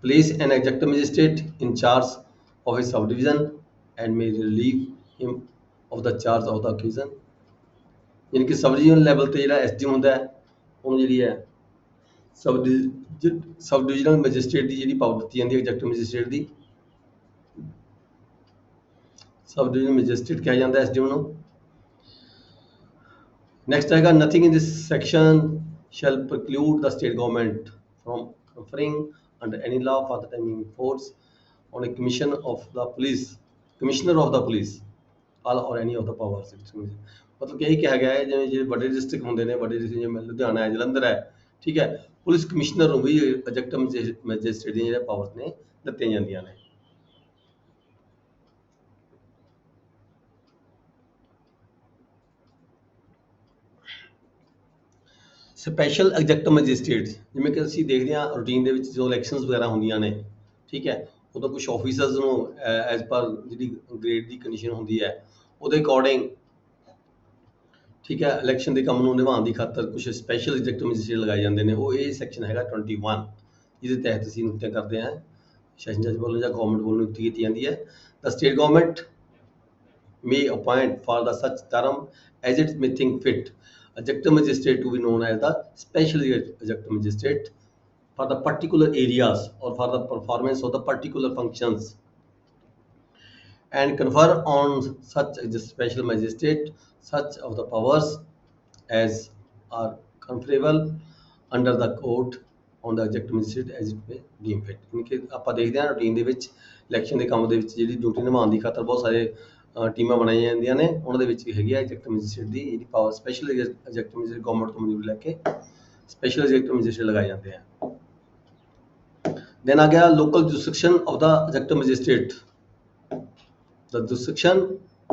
place an executive magistrate in charge of a subdivision and may relieve him of the charge of the occasion। यानी कि सब डिवीजन लेवल ਤੇ ਜਿਹੜਾ SDM ਹੁੰਦਾ ਹੈ ਉਹਨੂੰ ਜਿਹੜੀ ਹੈ ਸਬ ਡਿਵੀਜ਼ਨਲ ਮੈਜਿਸਟ੍ਰੇਟ ਦੀ ਜਿਹੜੀ ਪਾਵਰ ਦਿੱਤੀ ਜਾਂਦੀ ਹੈ ਐਗਜ਼ੈਕਟਿਵ ਮੈਜਿਸਟ੍ਰੇਟ ਦੀ, ਸਬ ਡਿਵੀਜ਼ਨਲ ਮੈਜਿਸਟ੍ਰੇਟ ਕਿਹਾ ਜਾਂਦਾ ਹੈ SDM ਨੂੰ। ਨੈਕਸਟ ਆਏਗਾ, nothing in this section shall preclude the state government from conferring under any law for the time in force on a commissioner of the police all or any of the powers। मतलब यही कहा गया है जिਵੇਂ ਜਿਹੜੇ ਵੱਡੇ district ਹੁੰਦੇ ਨੇ, ਵੱਡੇ ਡਿਸਟ੍ਰਿਕਟ ਜਿਵੇਂ ਲੁਧਿਆਣਾ ਹੈ, ਜਲੰਧਰ ਹੈ, ਠੀਕ ਹੈ, ਪੁਲਿਸ ਕਮਿਸ਼ਨਰ ਨੂੰ ਵੀ ਐਗਜ਼ੈਕਟਿਵ ਮੈਜਿਸਟ੍ਰੇਟ ਦੀਆਂ ਜਿਹੜੇ ਪਾਵਰਸ ਨੇ ਦਿੱਤੀਆਂ ਜਾਂਦੀਆਂ ਨੇ। ਸਪੈਸ਼ਲ ਐਗਜ਼ੈਕਟਿਵ ਮੈਜਿਸਟ੍ਰੇਟ, ਜਿਵੇਂ ਕਿ ਅਸੀਂ ਦੇਖਦੇ ਹਾਂ ਰੂਟੀਨ ਦੇ ਵਿੱਚ ਜਦੋਂ ਇਲੈਕਸ਼ਨਸ ਵਗੈਰਾ ਹੁੰਦੀਆਂ ਨੇ, ਠੀਕ ਹੈ, ਉਦੋਂ ਕੁਝ ਆਫਿਸਰਸ ਨੂੰ ਐਜ਼ ਪਰ ਜਿਹੜੀ ਗ੍ਰੇਡ ਦੀ ਕੰਡੀਸ਼ਨ ਹੁੰਦੀ ਹੈ ਉਹਦੇ ਅਕੋਰਡਿੰਗ, ਠੀਕ ਹੈ, ਇਲੈਕਸ਼ਨ ਦੇ ਕੰਮ ਨੂੰ ਨਿਭਾਉਣ ਦੀ ਖਾਤਰ ਕੁਝ ਸਪੈਸ਼ਲ ਐਗਜ਼ੈਕਟਿਵ ਮੈਜਿਸਟ੍ਰੇਟ ਲਗਾਏ ਜਾਂਦੇ ਨੇ। ਉਹ ਇਹ ਸੈਕਸ਼ਨ ਹੈਗਾ 21, ਜਿਹਦੇ ਤਹਿਤ ਅਸੀਂ ਨਿਯੁਕਤੀਆਂ ਕਰਦੇ ਹਾਂ, ਸੈਸ਼ਨ ਜੱਜ ਵੱਲੋਂ ਜਾਂ ਗਵਰਨਮੈਂਟ ਵੱਲੋਂ ਨਿਯੁਕਤੀ ਕੀਤੀ ਜਾਂਦੀ ਹੈ। The state government may appoint for the such term as it may think fit executive magistrate to be known as the special executive magistrate for the particular areas or for the performance of the particular functions and confer on such a special magistrate such of the powers as are conferable under the code on the executive magistrate as it may deem fit। ਕਿ ਆਪਾਂ ਦੇਖਦੇ ਹਾਂ routine ਦੇ ਵਿੱਚ election ਦੇ ਕੰਮ ਦੇ ਵਿੱਚ ਜਿਹੜੀ ਡਿਊਟੀ ਨਿਭਾਉਣ ਦੀ ਖਾਤਰ ਬਹੁਤ ਸਾਰੇ ਟੀਮਾਂ ਬਣਾਈਆਂ ਜਾਂਦੀਆਂ ਨੇ, ਉਹਨਾਂ ਦੇ ਵਿੱਚ ਵੀ ਹੈਗੀ ਆ ਐਗਜ਼ੈਕਟਿਵ ਮੈਜਿਸਟ੍ਰੇਟ ਦੀ ਜਿਹੜੀ power. Special executive magistrate government ਤੋਂ ਮਨਜ਼ੂਰੀ ਲੈ ਕੇ ਸਪੈਸ਼ਲ ਐਗਜ਼ੈਕਟਿਵ ਮੈਜਿਸਟ੍ਰੇਟ ਲਗਾਏ ਜਾਂਦੇ ਆ। देन आ गया local jurisdiction of the executive magistrate. The jurisdiction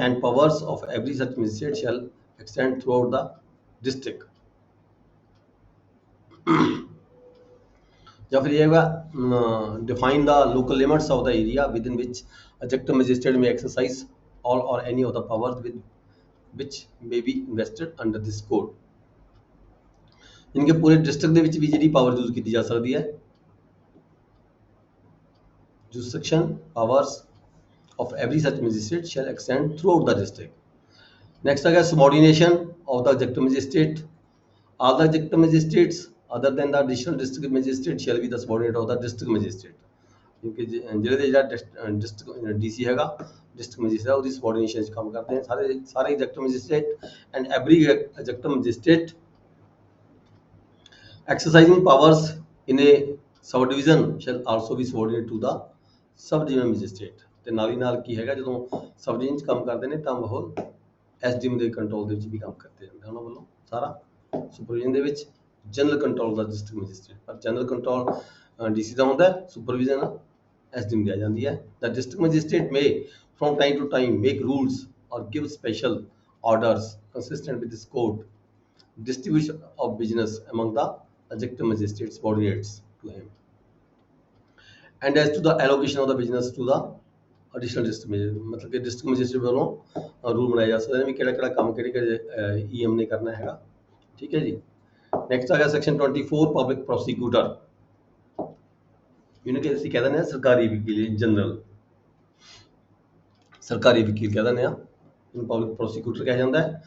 and powers of every such magistrate shall extend throughout the district. या फिर ये होगा define the local limits of the area within which executive magistrate may exercise all or any of the powers with which may be invested under this code. इनके पूरे district ਦੇ ਵਿੱਚ ਵੀ ਜਿਹੜੀ power use ਕੀਤੀ ਜਾ ਸਕਦੀ ਹੈ। Jurisdiction powers of every such magistrate shall extend throughout the district. Next again, subordination of the executive magistrate. All the executive magistrates other than the additional district magistrate shall be the subordinate of the district magistrate. क्योंकि ਜ਼ਿਲ੍ਹੇ ਦੇ ਜਿਹੜਾ district DC ਹੈਗਾ, district magistrate ਉਹਦੀ subordination 'ਚ ਕੰਮ ਕਰਦੇ हैं ਸਾਰੇ executive magistrate and every executive magistrate exercising powers in a subdivision shall also be subordinate to the sub division magistrate. ਤੇ ਨਾਲ ਹੀ ਨਾਲ ਕੀ ਹੈਗਾ, ਜਦੋਂ ਸਬ ਡਿਵੀਜ਼ਨ 'ਚ ਕੰਮ ਕਰਦੇ ਨੇ ਤਾਂ ਉਹ ਐਸਡੀਐਮ ਦੇ ਕੰਟਰੋਲ ਦੇ ਵਿੱਚ ਵੀ ਕੰਮ ਕਰਦੇ ਜਾਂਦੇ ਉਹਨਾਂ ਵੱਲੋਂ। ਸਾਰਾ ਸੁਪਰਵਿਜ਼ਨ ਦੇ ਵਿੱਚ ਜਨਰਲ ਕੰਟਰੋਲ ਦਾ ਡਿਸਟ੍ਰਿਕਟ ਮੈਜਿਸਟ੍ਰੇਟ, ਪਰ ਜਨਰਲ ਕੰਟਰੋਲ ਡੀਸੀ ਦਾ ਹੁੰਦਾ ਹੈ, ਸੁਪਰਵਿਜ਼ਨ ਐਸਡੀਐਮ ਦੀ ਆ ਜਾਂਦੀ ਹੈ। The district magistrate may from time to time make rules or give special orders consistent with this code distribution of business among the executive magistrate subordinates to him, and as to the allocation of the business to the additional district magistrate। मतलब कि district magistrate ਵੱਲੋਂ rule ਬਣਾਇਆ ਜਾ ਸਕਦਾ ਹੈ ਵੀ ਕਿਹੜਾ ਕਿਹੜਾ ਕੰਮ ਕਿਹੜੇ ਈਐਮ ਨੇ ਕਰਨਾ ਹੈਗਾ। ਠੀਕ ਹੈ ਜੀ। ਨੈਕਸਟ ਆ ਗਿਆ ਸੈਕਸ਼ਨ 24 ਪਬਲਿਕ ਪ੍ਰੋਸੀਕਿਊਟਰ। ਇਹਨੂੰ ਕਿ ਅਸੀਂ ਕਹਿ ਦਿੰਦੇ ਹਾਂ ਸਰਕਾਰੀ ਵਕੀਲ, ਜਨਰਲ ਸਰਕਾਰੀ ਵਕੀਲ ਕਹਿ ਦਿੰਦੇ ਹਾਂ, ਇਹਨੂੰ ਪਬਲਿਕ ਪ੍ਰੋਸੀਕਿਊਟਰ ਕਿਹਾ ਜਾਂਦਾ ਹੈ।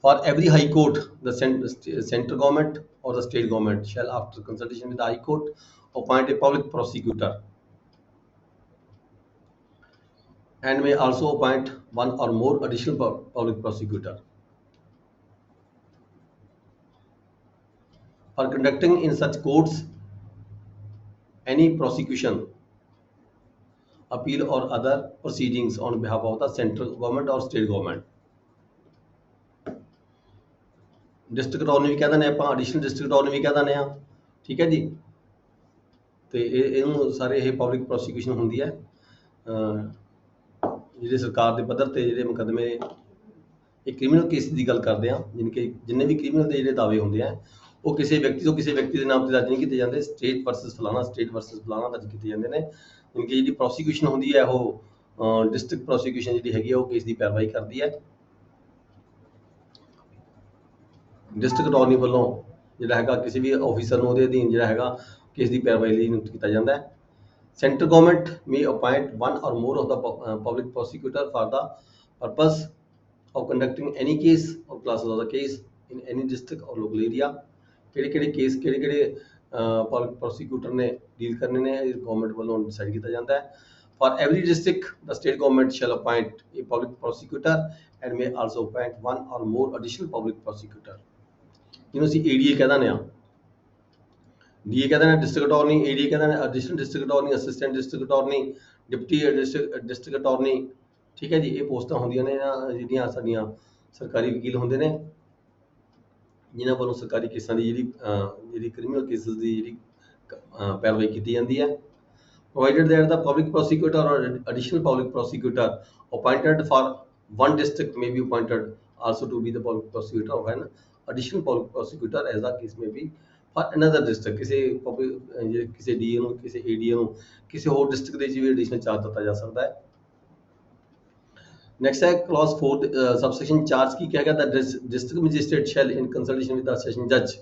For every high court, the central government or the state government shall, after consultation with the high court, appoint a public prosecutor and may also appoint one or more additional public prosecutor for conducting in such courts any prosecution, appeal or other proceedings on behalf of the central government or state government। District attorney ਵੀ ਕਹਿ ਦਿੰਦੇ ਆਪਾਂ, additional district attorney ਵੀ ਕਹਿ ਦਿੰਦੇ ਆ। ਠੀਕ ਹੈ ਜੀ। ਤੇ ਇਹਨੂੰ ਸਾਰੇ ਇਹ ਪਬਲਿਕ ਪ੍ਰੋਸੀਕਿਊਸ਼ਨ ਹੁੰਦੀ ਹੈ। ਜਿਹੜੇ ਸਰਕਾਰ ਦੇ ਪੱਧਰ ਤੇ ਜਿਹੜੇ ਮੁਕੱਦਮੇ, ਇਹ ਕ੍ਰਿਮੀਨਲ ਕੇਸ ਦੀ ਗੱਲ ਕਰਦੇ ਆ, ਜਿੰਨੇ ਵੀ ਕ੍ਰਿਮੀਨਲ ਦੇ ਜਿਹੜੇ ਦਾਅਵੇ ਹੁੰਦੇ ਆ ਉਹ ਕਿਸੇ ਵਿਅਕਤੀ ਤੋਂ ਕਿਸੇ ਵਿਅਕਤੀ ਦੇ ਨਾਮ ਤੇ ਦਰਜ ਨਹੀਂ ਕੀਤੇ ਜਾਂਦੇ, ਸਟੇਟ ਵਰਸਸ ਫਲਾਣਾ ਦਰਜ ਕੀਤੇ ਜਾਂਦੇ ਨੇ। ਜਿਨਕੀ ਜਿਹੜੀ ਪ੍ਰੋਸੀਕਿਊਸ਼ਨ ਹੁੰਦੀ ਹੈ ਉਹ ਡਿਸਟ੍ਰਿਕਟ ਪ੍ਰੋਸੀਕਿਊਸ਼ਨ ਜਿਹੜੀ ਹੈਗੀ ਆ ਉਹ ਕੇਸ ਦੀ ਪੈਰਵਾਈ ਕਰਦੀ ਹੈ। ਡਿਸਟ੍ਰਿਕਟ ਅਟਾਰਨੀ ਵੱਲੋਂ ਜਿਹੜਾ ਹੈਗਾ ਕਿਸੇ ਵੀ ਆਫੀਸਰ ਨੂੰ ਉਹਦੇ ਅਧੀਨ ਜਿਹੜਾ ਹੈਗਾ ਕੇਸ ਦੀ ਪੈਰਵਾਈ ਲਈ ਨਿਯੁਕਤ ਕੀਤਾ ਜਾਂਦਾ ਹੈ। Central government may appoint one or more of the public prosecutor for the purpose of conducting any case or classes of the case in any district or local area. ਕਿਹੜੇ ਕੇਸ ਕਿਹੜੇ public prosecutor ਨੇ deal ਕਰਨੇ ਨੇ, government ਵੱਲੋਂ decide ਕੀਤਾ ਜਾਂਦਾ ਹੈ। For every district, the state government shall appoint a public prosecutor and may also appoint one or more additional public prosecutor। ਜਿਹਨੂੰ ਅਸੀਂ ਏਡੀਏ ਕਹਿ ਦਿੰਦੇ ਹਾਂ, ਡੀਏ ਕਹਿ ਦਿੰਦੇ ਹਾਂ ਡਿਸਟ੍ਰਿਕਟ ਅਟਾਰਨੀ, ਏਡੀਏ ਕਹਿ ਦਿੰਦੇ ਹਾਂ additional district attorney, assistant district attorney, deputy district attorney. ਠੀਕ ਹੈ ਜੀ। ਇਹ ਪੋਸਟਾਂ ਹੁੰਦੀਆਂ ਨੇ ਜਿਹੜੀਆਂ ਸਾਡੀਆਂ ਸਰਕਾਰੀ ਵਕੀਲ ਹੁੰਦੇ ਨੇ, ਜਿਨ੍ਹਾਂ ਵੱਲੋਂ ਸਰਕਾਰੀ ਕੇਸਾਂ ਦੀ ਜਿਹੜੀ ਕ੍ਰਿਮੀਨਲ ਕੇਸਿਸ ਦੀ ਜਿਹੜੀ ਪੈਰਵਾਈ ਕੀਤੀ ਜਾਂਦੀ ਹੈ। Provided that the public prosecutor or additional public prosecutor appointed for one district may be appointed also to be the public prosecutor of an additional public prosecutor as the case may be for another district। ਕਿਸੇ DA ਨੂੰ, ਕਿਸੇ ADA ਨੂੰ ਕਿਸੇ ਹੋਰ district ਦੇ ਵਿੱਚ ਵੀ additional charge ਦਿੱਤਾ ਜਾ ਸਕਦਾ ਹੈ। ਨੈਕਸਟ ਹੈ ਕਲੌਜ਼ 4 ਸਬਸੈਕਸ਼ਨ 4 ਕੀ ਕਹੇਗਾ, the district magistrate shall in consultation with the session ਜੱਜ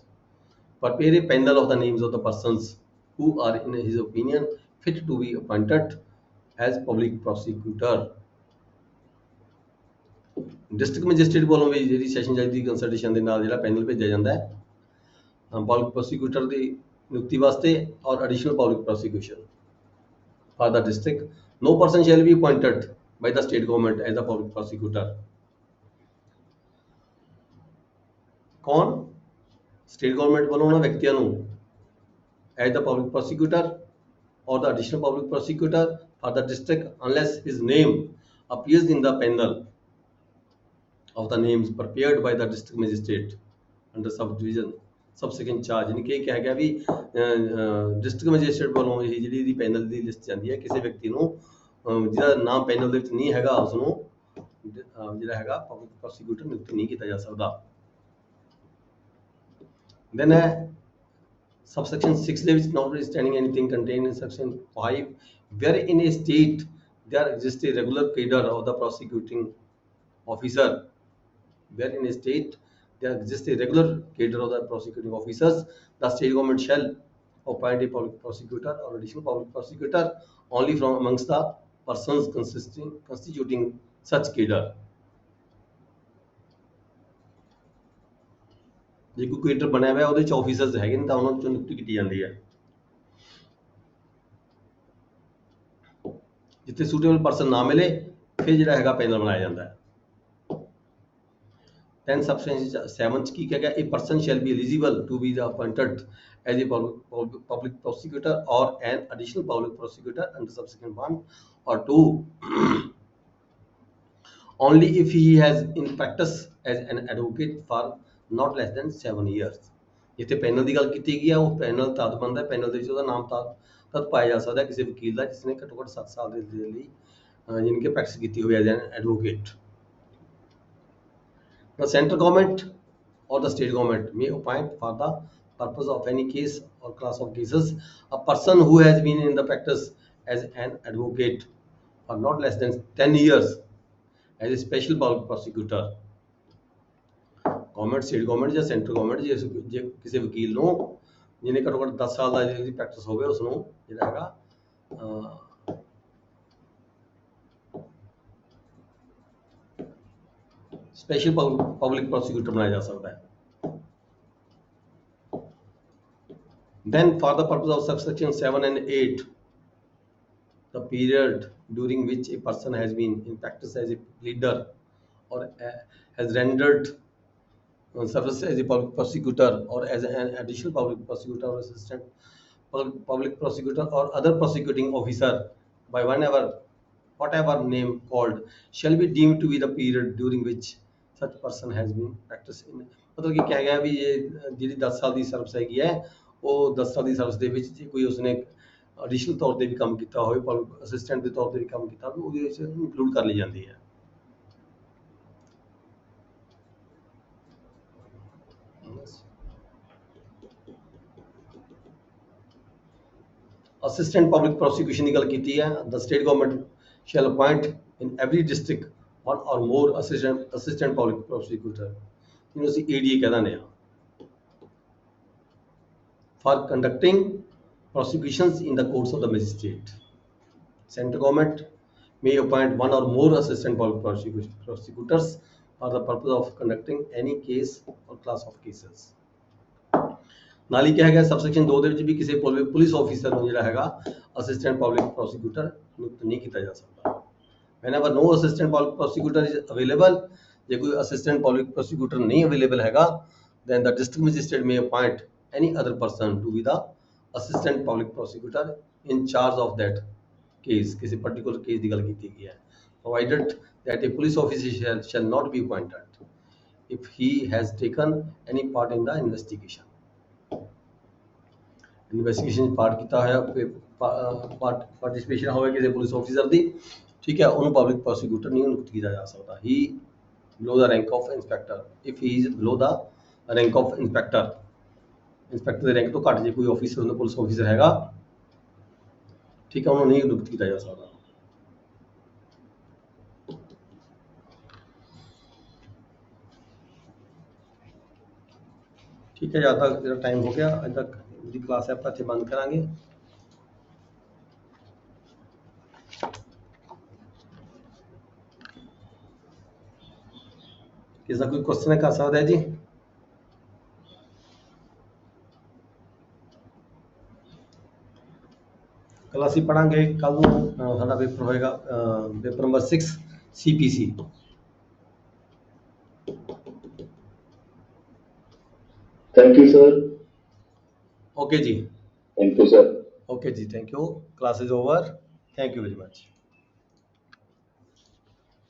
prepare a panel of the names of the persons who are in his opinion fit to be appointed as public prosecutor। District magistrate ਵੱਲੋਂ ਵੀ ਜਿਹੜੀ session ਜੱਜ ਦੀ consultation ਦੇ ਨਾਲ ਜਿਹੜਾ panel ਭੇਜਿਆ ਜਾਂਦਾ ਹੈ ਪਬਲਿਕ ਪ੍ਰੋਸੀਕਿਊਟਰ ਦੀ ਨਿਯੁਕਤੀ ਵਾਸਤੇ ਔਰ additional public prosecution for the district. No person shall be appointed by the state government as the public prosecutor. ਕੌਣ? ਸਟੇਟ ਗਵਰਨਮੈਂਟ ਵੱਲੋਂ ਉਹਨਾਂ ਵਿਅਕਤੀਆਂ ਨੂੰ as the public prosecutor or the additional public prosecutor for the district unless his name appears in the panel of the names prepared by the district magistrate under subdivision subsequent charge। यानी कि ਕਿਹਾ ਗਿਆ ਵੀ district magistrate ਵੱਲੋਂ ਇਹ ਜਿਹੜੀ ਦੀ panel ਦੀ list ਜਾਂਦੀ ਹੈ, ਕਿਸੇ ਵਿਅਕਤੀ ਨੂੰ ਜਿਹਦਾ ਨਾਮ ਪੈਨਲ ਦੇ ਵਿੱਚ ਨਹੀਂ ਹੈਗਾ ਉਸ ਨੂੰ ਜਿਹੜਾ ਹੈਗਾ ਪਬਲਿਕ ਪ੍ਰੋਸੀਕਿਊਟਰ ਨਿਯੁਕਤ ਨਹੀਂ ਕੀਤਾ ਜਾ ਸਕਦਾ। then subsection 6 ਦੇ ਵਿੱਚ notwithstanding anything contained in section 5 where in a state there exists a regular cadre of the prosecuting officer, where in a state there exists a regular cadre of the prosecuting officers, the state government shall appoint a public prosecutor or additional public prosecutor only from amongst the persons constituting such cadre। ਜੇ ਕੋਈ cadre ਬਣਿਆ ਹੋਇਆ ਉਹਦੇ ਚ officers ਹੈਗੇ ਨੇ ਤਾਂ ਉਹਨਾਂ ਚੋਂ ਨਿਯੁਕਤੀ ਕੀਤੀ ਜਾਂਦੀ ਹੈ। ਜਿੱਥੇ ਸੂਟੇਬਲ ਪਰਸਨ ਨਾ ਮਿਲੇ ਫਿਰ ਜਿਹੜਾ ਹੈਗਾ ਪੈਨਲ ਬਣਾਇਆ ਜਾਂਦਾ ਹੈ। then subsection 7 ਚ ਕੀ ਕਿਹਾ ਗਿਆ, a person shall be eligible to be appointed as a public prosecutor or an additional public prosecutor under subsection 1 or 2 only if he has in practice as an advocate for not less than 7 years। ਜਿੱਥੇ panel ਦੀ ਗੱਲ ਕੀਤੀ ਗਈ ਹੈ ਉਹ panel ਤਦ ਬਣਦਾ, panel ਦੇ ਵਿੱਚ ਉਹਦਾ ਨਾਮ ਤਦ ਪਾਇਆ ਜਾ ਸਕਦਾ ਕਿਸੇ ਵਕੀਲ ਦਾ ਜਿਸਨੇ ਘੱਟੋ ਘੱਟ 7 ਸਾਲ ਦੇ ਲਈ ਯਾਨੀ ਕਿ ਪ੍ਰੈਕਟਿਸ ਕੀਤੀ ਹੋਈ as an advocate. The central government or the state government may appoint for the purpose of any case or class of cases a person who has been in the practice as an advocate for not less than 10 years as a special public prosecutor। Government state government ਜਾਂ central government ਜੇ ਕਿਸੇ ਵਕੀਲ ਨੂੰ ਜਿਹਨੇ ਘੱਟੋ ਘੱਟ 10 ਸਾਲ ਦਾ ਜਿਹਦੀ ਪ੍ਰੈਕਟਿਸ ਹੋਵੇ ਉਸ ਨੂੰ ਜਿਹੜਾ ਹੈਗਾ स्पेशल पब्लिक प्रोसिक्यूटर बनाया जा सकता है। Then for the purpose of subsection 7 and 8 the period during which a person has been in practice as a pleader or has rendered service as a public prosecutor or as an additional public prosecutor or assistant public prosecutor or other prosecuting officer by whatever name called shall be deemed to be the period during which such person has been practice in। मतलब कि क्या गया भी ये ਜਿਹੜੀ 10 ਸਾਲ ਦੀ service ਹੈਗੀ ਹੈ ਉਹ 10 ਸਾਲ ਦੀ ਸਰਵਿਸ ਦੇ ਵਿੱਚ ਜੇ ਕੋਈ ਉਸਨੇ ਐਡੀਸ਼ਨਲ ਤੌਰ ਤੇ ਵੀ ਕੰਮ ਕੀਤਾ ਹੋਵੇ ਪਬਲਿਕ ਅਸਿਸਟੈਂਟ ਦੇ ਤੌਰ ਤੇ ਵੀ ਕੰਮ ਕੀਤਾ ਹੋਵੇ ਉਹਦੇ ਵਿੱਚ ਇਨਕਲੂਡ ਕਰ ਲਈ ਜਾਂਦੀ ਹੈ। ਅਸਿਸਟੈਂਟ ਪਬਲਿਕ ਪ੍ਰੋਸੀਕਿਊਸ਼ਨ ਦੀ ਗੱਲ ਕੀਤੀ ਹੈ। The state government shell appoint in every district one or more assistant public prosecutor, ਜਿਹਨੂੰ ਅਸੀਂ ADA ਕਹਿ ਦਿੰਦੇ ਹਾਂ, for conducting prosecutions in the courts of the magistrate। Central government may appoint one or more assistant public prosecutors for the purpose of conducting any case or class of cases। ਨਾਲ ਹੀ ਕਿਹਾ ਗਿਆ subsection 2 ਦੇ ਵਿੱਚ ਵੀ ਕਿਸੇ police officer ਨੂੰ ਜਿਹੜਾ ਹੈਗਾ assistant public prosecutor ਨਿਯੁਕਤ ਨਹੀਂ ਕੀਤਾ ਜਾ ਸਕਦਾ। Whenever no assistant public prosecutor is available, ਜੇ ਕੋਈ assistant public prosecutor ਨਹੀਂ available ਹੈਗਾ then the district magistrate may appoint any other person to be the assistant public prosecutor in charge of that case। ਕਿਸੇ particular case ਦੀ ਗੱਲ ਕੀਤੀ ਗਈ ਹੈ provided that a police officer shall not be appointed if he has taken any part in the investigation। Investigation part ਕੀਤਾ ਹੋਇਆ participation ਹੋਵੇ ਕਿਸੇ police officer ਦੀ, ठीक है, ਉਹਨੂੰ ਪਬਲਿਕ ਪ੍ਰੋਸੀਕਿਊਟਰ ਨਹੀਂ ਨਿਯੁਕਤ ਕੀਤਾ ਜਾ ਸਕਦਾ। He below the rank of inspector if he is below the rank of inspector, inspector ਦੇ ਰੈਂਕ ਤੋਂ ਘੱਟ ਜੇ ਕੋਈ ਆਫੀਸਰ ਹੁੰਦਾ ਪੁਲਿਸ ਆਫੀਸਰ ਹੈਗਾ, ਠੀਕ ਹੈ, ਉਹਨੂੰ ਨਹੀਂ ਨਿਯੁਕਤ ਕੀਤਾ ਜਾ ਸਕਦਾ। ਠੀਕ ਹੈ, ਜਦ ਤੱਕ ਜਿਹੜਾ ਟਾਈਮ ਹੋ ਗਿਆ ਅੱਜ ਤੱਕ ਜਿਹੜੀ ਕਲਾਸ ਹੈ ਆਪਾਂ ਇੱਥੇ ਬੰਦ ਕਰਾਂਗੇ। ਕਿਸੇ ਦਾ ਕੋਈ ਕੁਐਸਚਨ ਕਰ ਸਕਦਾ ਹੈ ਜੀ? ਕੱਲ ਅਸੀਂ ਪੜਾਂਗੇ, ਕੱਲ ਨੂੰ ਸਾਡਾ ਪੇਪਰ ਹੋਏਗਾ paper number 6 CPC। Thank you sir. Okay जी, थैंक यू सर। ओके जी, thank you. Class is over, thank you very much.